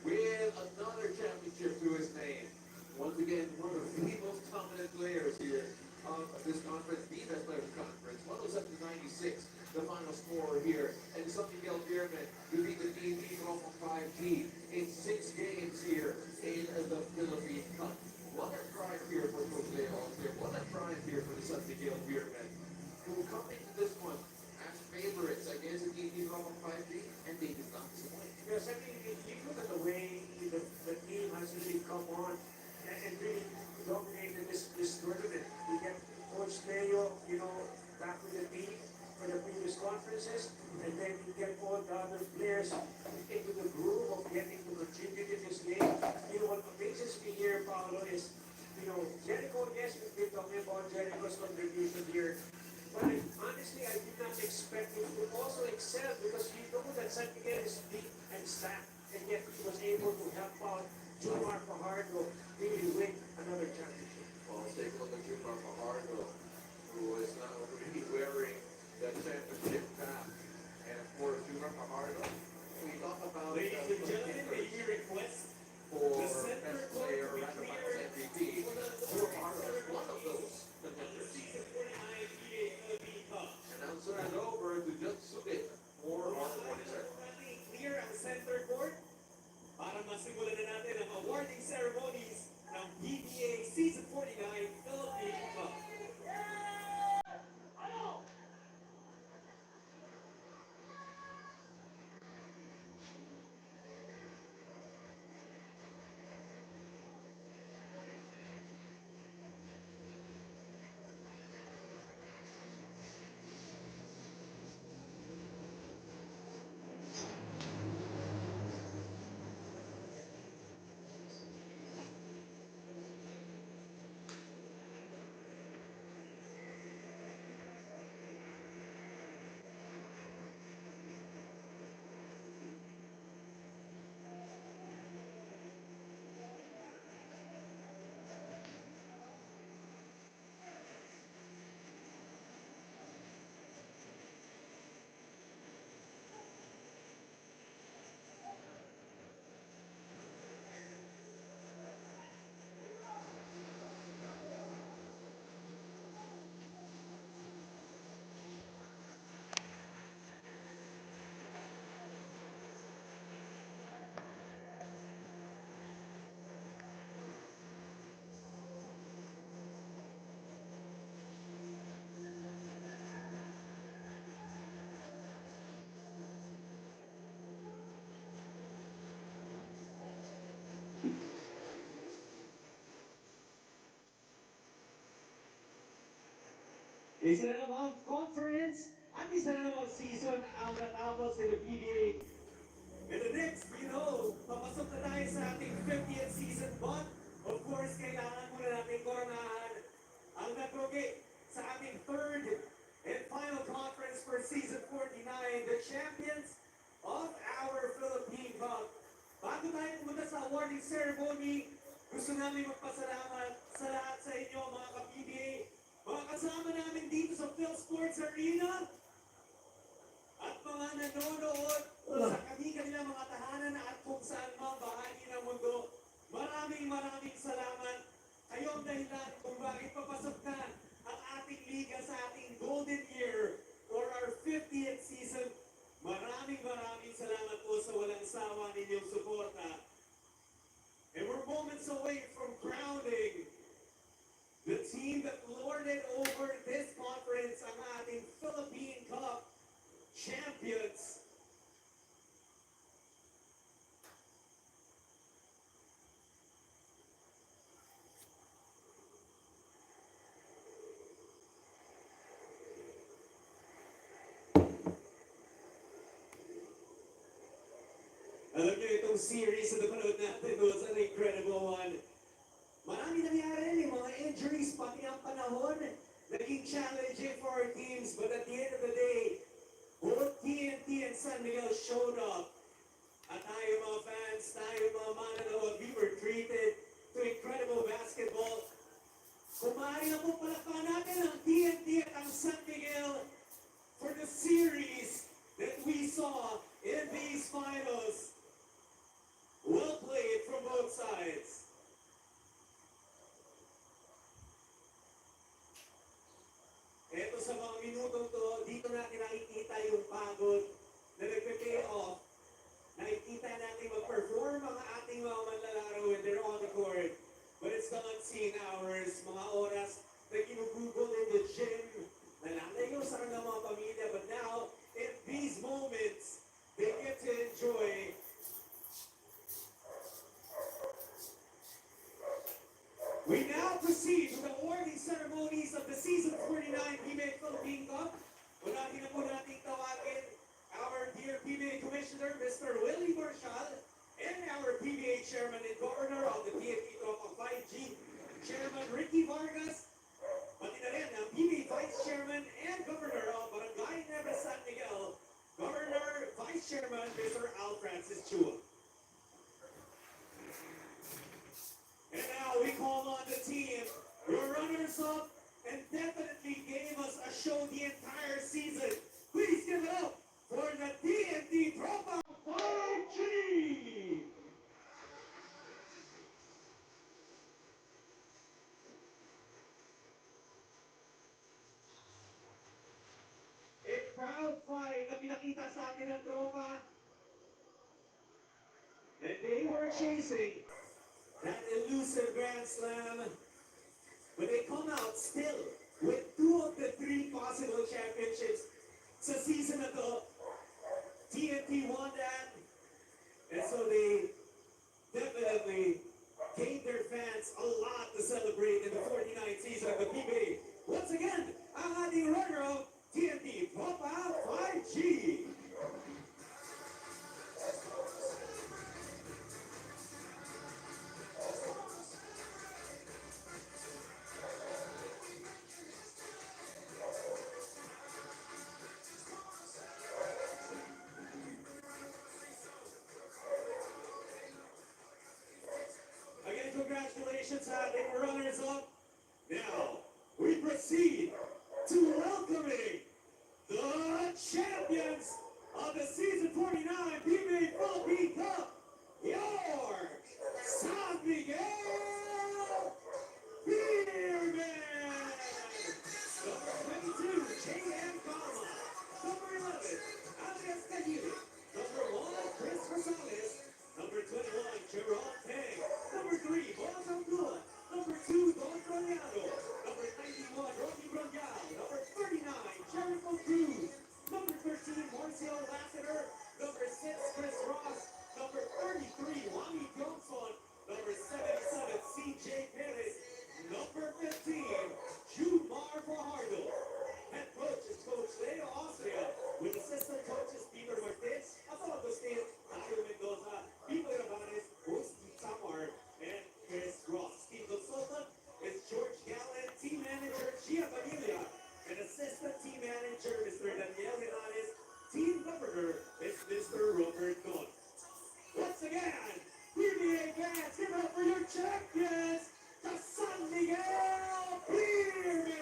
with another championship to his name. Once again, one of the most dominant players here of this conference, the best player of the conference. 107-96, the final score here. And the San Miguel Beermen defeat the D&D Promo 5G in 6 games here in the Philippine Cup. What a triumph here for Coach Leo Austria. What a triumph here for the San Miguel Beermen, who come into this one as favorites against the D&D Promo 5G, and they did not disappoint. Yes, I mean, if you look at the way the team has really come on and really dominated this tournament. We get Coach Leo, you know, back with the team for the previous conferences, and then you get all the other players into the groove of getting to contribute in this game. You know, what amazes me here, Paolo, is, you know, Jericho, yes, we've been talking about Jericho's contribution here, but honestly, I did not expect him to also excel because you know that San Miguel is deep and stacked, and yet he was able to help out Jumar Fajardo really win another championship. Well, let's take a look at Jumar Fajardo, who is now really wearing the championship. And of course, Junior Fajardo, we talk about Ladies and gentlemen, may you request for the center best court player, to be recognized cleared MVP. for the Junior Fajardo is one of those contenders. season 49 PBA Philippine Cup. And I'll turn it over to Just Subit for Mark 47. Currently clear ang center court para masimulan na natin ang awarding ceremonies ng PBA Season 49 Philippine Cup. Isa na namang conference at isa na namang season ang natapos ng PBA. And the next, papasok na tayo sa ating 50th season, but of course, kailangan muna natin koronahan ang nagrugi sa ating third and final conference for season 49, the champions of our Philippine Cup. Bago tayo pumunta sa awarding ceremony, gusto namin magpasalamat sa lahat sa inyo mga ka-PBA, mga kasama namin dito sa Phil Sports Arena, at mga nanonood sa kanilang mga tahanan at kung saan mang bahagi ng mundo. Maraming salamat. Kayo ang dahilan kung bakit papasok na ang ating liga sa ating golden year for our 50th season. Maraming salamat po sa walang sawa ninyong suporta. And we're moments away from crowning the team that lorded over this conference, ang ating Philippine Cup champions. Alam niyo, itong series na napanood natin was an incredible one. Marami nangyari, mga injuries, pati ang panahon, naging challenging for our teams, but at the end of the day, both TNT and San Miguel showed up. At tayo mga fans, tayo mga manonood, we were treated to incredible basketball. Kumari na po palakpan natin ang TNT at ang San Miguel for the series that we saw in these finals. Well played from both sides. Eto sa mga minutong to, dito natin nakikita yung pagod na nagpe-pay off. Nakikita natin mag-perform ang ating mga manlalaro when they're on the court. But it's the unseen hours, mga oras na ginugugol in the gym, nalalayo sa kanilang mga pamilya. But now, in these moments, they get to enjoy We now proceed to the awarding ceremonies of the Season 49 PBA Philippine Cup. Unahin na po natin tawagin our dear PBA Commissioner, Mr. Willie Marshall, and our PBA Chairman and Governor of the PFP Tropa 5G, Chairman Ricky Vargas, pati na rin ang PBA Vice Chairman and Governor of Barangay Nueva San Miguel, Governor Vice Chairman Mr. Al Francis Chua. And now we call on the team, your runners-up and definitely gave us a show the entire season. Please give it up for the TNT Tropa 5G! A proud fight na pinakita sa atin ng tropa. And they were chasing that elusive Grand Slam. But they come out still with 2 of the 3 possible championships sa season na to. TNT won that. And so they definitely gave their fans a lot to celebrate in the 49th season of the PBA. Once again, ang ating runner-up, TNT Tropa 5G. Again, congratulations on the runners-up. Now, we proceed to welcoming the champions of the season 49 PBA Philippine Cup, York San Miguel Beermen. Number 22, J.M. Kama. Number 11, Alias Tahiri. Number 1, Chris Rosales. Number 21, Gerald Tang. Number 3, Boss Abdullah. Number 2, Don Braniano. Number 91, Rocky Brongal. Number 39, Jericho Cruz. Number 13, Marcio Lassiter. Number 6, Chris Ross. Number 33, Wami Johnson. Number 77, CJ Perez. Number 15, Jumar Fajardo. Head coach is Coach Leo Austria, with assistant coaches Peter Martins, Asal Agustin, Mario Mendoza, Pico Rabanes, Rusty Samar, and Chris Ross. Team consultant is George Gallen, team manager Gia Vanilla, and assistant team manager Mr. Daniel Hernandez. Team governor is Mr. Robert Don. Once again, PBA fans, give it up for your champions, the San Miguel Beermen!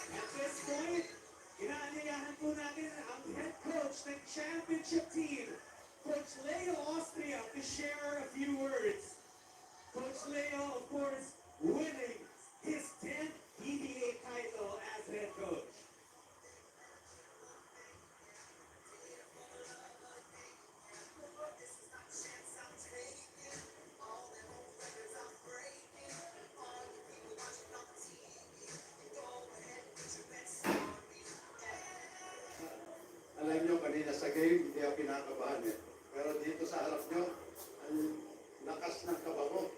At this point, inaanyayahan po natin ang head coach ng championship team, Coach Leo Austria, to share a few words. Coach Leo, of course, winning his 10th PBA title as head coach. Alam nyo, kanina sa game, hindi ako kinakabahan eh. Pero dito sa harap nyo, ang lakas ng kaba ko.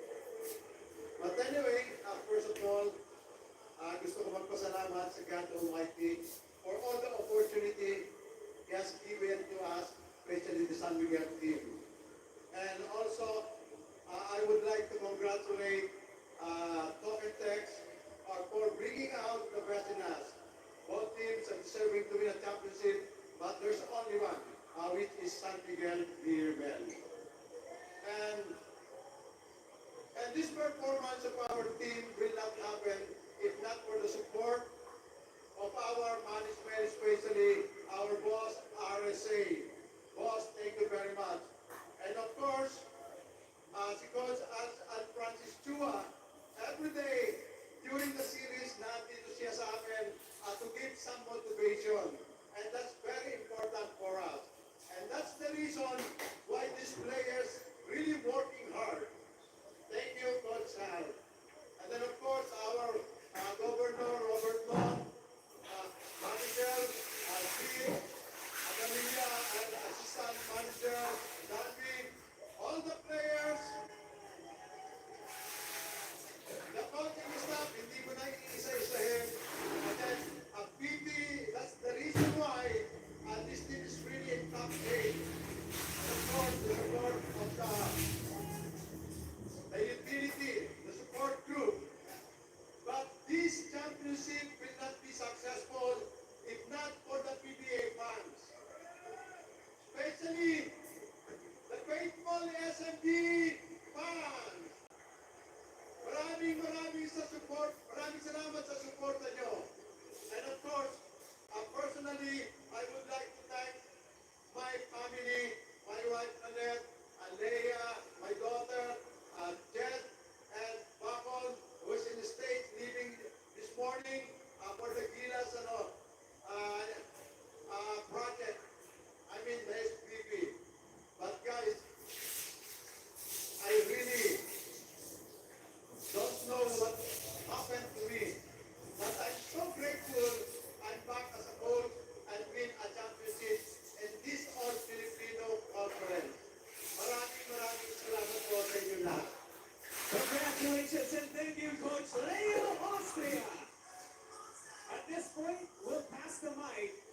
But anyway, first of all, gusto ko magpasalamat sa God Almighty for all the opportunity He has given to us, especially the San Miguel team. And also, I would like to congratulate Tokentex for bringing out the best in us. Both teams are deserving to win a championship, but there's only one, which is San Miguel Beermen. And this performance of our team will not happen if not for the support of our management, especially our boss, RSA. Boss, thank you very much. And of course, si Coach Francis Chua, every day during the series, nandito siya sa akin to give some motivation. And that's very important for us. And that's the reason why this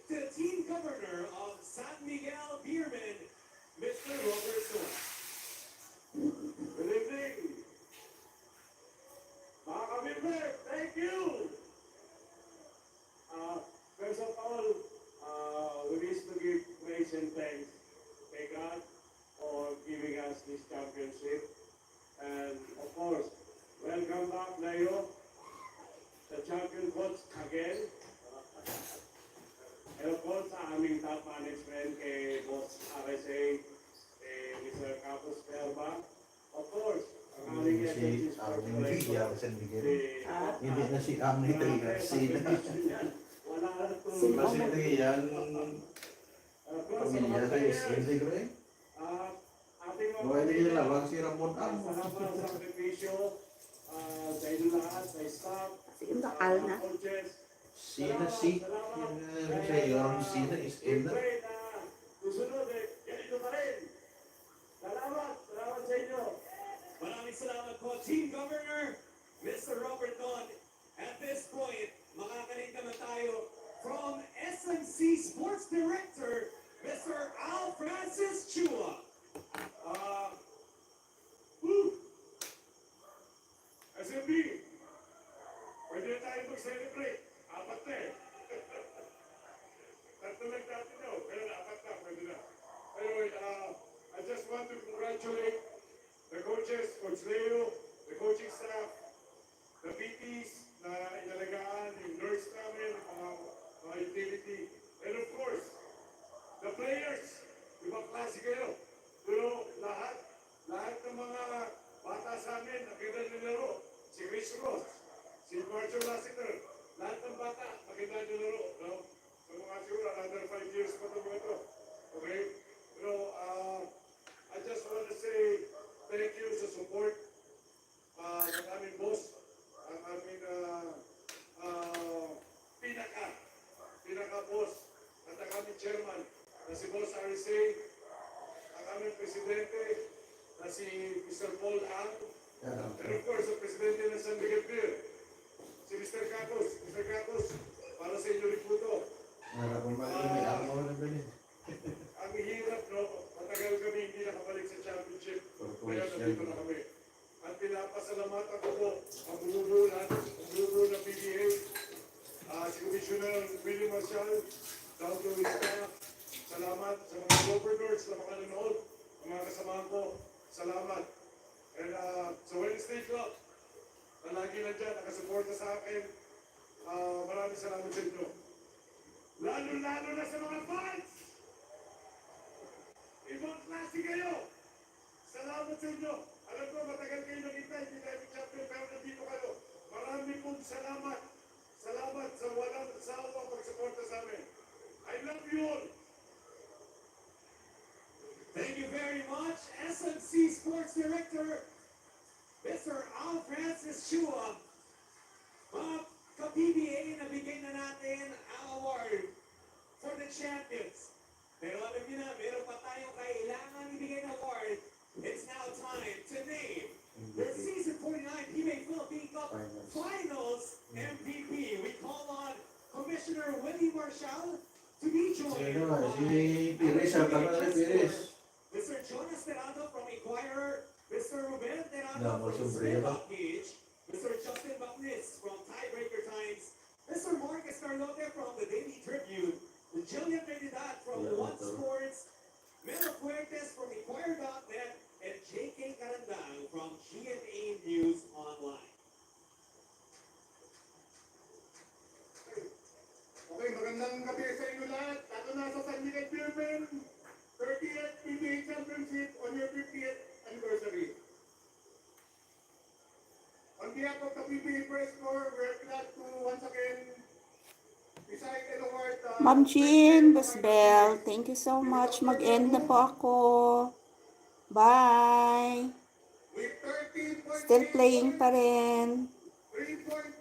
to the team governor of San Miguel Beerman, Mr. Robert Soa. Good evening. Mga kamimber, thank you. First of all, we wish to give praise and thanks kay God for giving us this championship. And of course, welcome back, Leo, the champion coach again. And of course, sa aming top management kay Boss RSA, Mr. Capos Perba. Of course, ang aming Si Armin Villa, San Miguel. Hindi na si Armin Villa. Wala na ito. Kasi ito yan, pamilya sa Hindi ko rin. Ating mga Buhay nila lang, si Ramon Amo. salamat sa sakripisyo sa inyo lahat, sa staff, Sige, bakal na. coaches. Sina si, yung sa iyo, Sina is Ina. Pray na susunod ganito pa rin. Salamat sa inyo. Maraming salamat po, Team Governor, Mr. Robert Don. At this point, makakaling naman tayo from SMC Sports Director, Mr. Al Francis Chua. SMB, pwede na tayo mag-celebrate. Apat na eh. Tatlo lang dati daw, pero apat na, pwede na. Anyway, I just want to congratulate the coaches, Coach Leo, the coaching staff, the PTs na inalagaan, yung nurse namin, mga utility, and of course, the players. Ibang klase kayo. Pero lahat ng mga bata sa amin, nakita nilaro. Si Chris Ross, si Marcio Lassiter, lahat ng bata, nakita nilaro. No? So mga siguro, another 5 years pa ito mga ito. Okay? Pero, I just want to say thank you sa support ng aming boss, ang aming pinaka-boss, at ang aming chairman, na si Boss RSA, ang aming presidente, na si Mr. Paul Ang, and of course, ang presidente ng San Miguel Beer, si Mr. Catos. Mr. Catos, para sa inyo rin po ito. Ang hirap, no? Matagal kami hindi nakabalik sa championship. Kaya nandito na kami. At pinapasalamatan ko po ang bumubuo ng PBA, si Commissioner Willie Marshall, down to his staff. Salamat sa mga governors na makalanood, ang mga kasamahan ko. Salamat. And sa Wednesday Club, na lagi na dyan, nakasuporta sa akin, maraming salamat sa inyo. Lalo-lalo na sa mga fans! Ibang klase kayo! Salamat sa inyo! Alam ko, matagal kayo nakita, hindi tayo champion, pero nandito kayo. Marami pong salamat. Salamat sa walang sawa pagsuporta sa amin. I love you all! Thank you very much, SMC Sports Director, Mr. Al Francis Chua. Mga ka-PBA, nabigay na natin ang award for the champions. Pero alam niyo na, meron pa tayong kailangan ibigay na award. It's now time to name the Season 49 PBA Philippine Cup Finals MVP. We call on Commissioner Willie Marshall to be joined by Mr. Jonas Terado from Inquirer, Mr. Ruben Terado from Springbok Gauge, Mr. Justin Bapnis from Tiebreaker Times, Mr. Marcus Carlote from the Daily Tribune, Jillian Trinidad from One Sports, Melo Fuertes from Inquirer.net, and J.K. Carandang from GMA News Online. Okay, magandang gabi sa inyo lahat. Ako na sa San Miguel Beerman, 30th PBA Championship on your 50th anniversary. On behalf of the PBA Press Corps, we're glad to once again recite and award Ma'am Jean Basbel, thank you so much. Mag-end na po ako. Bye! with 13.3 Still playing pa rin.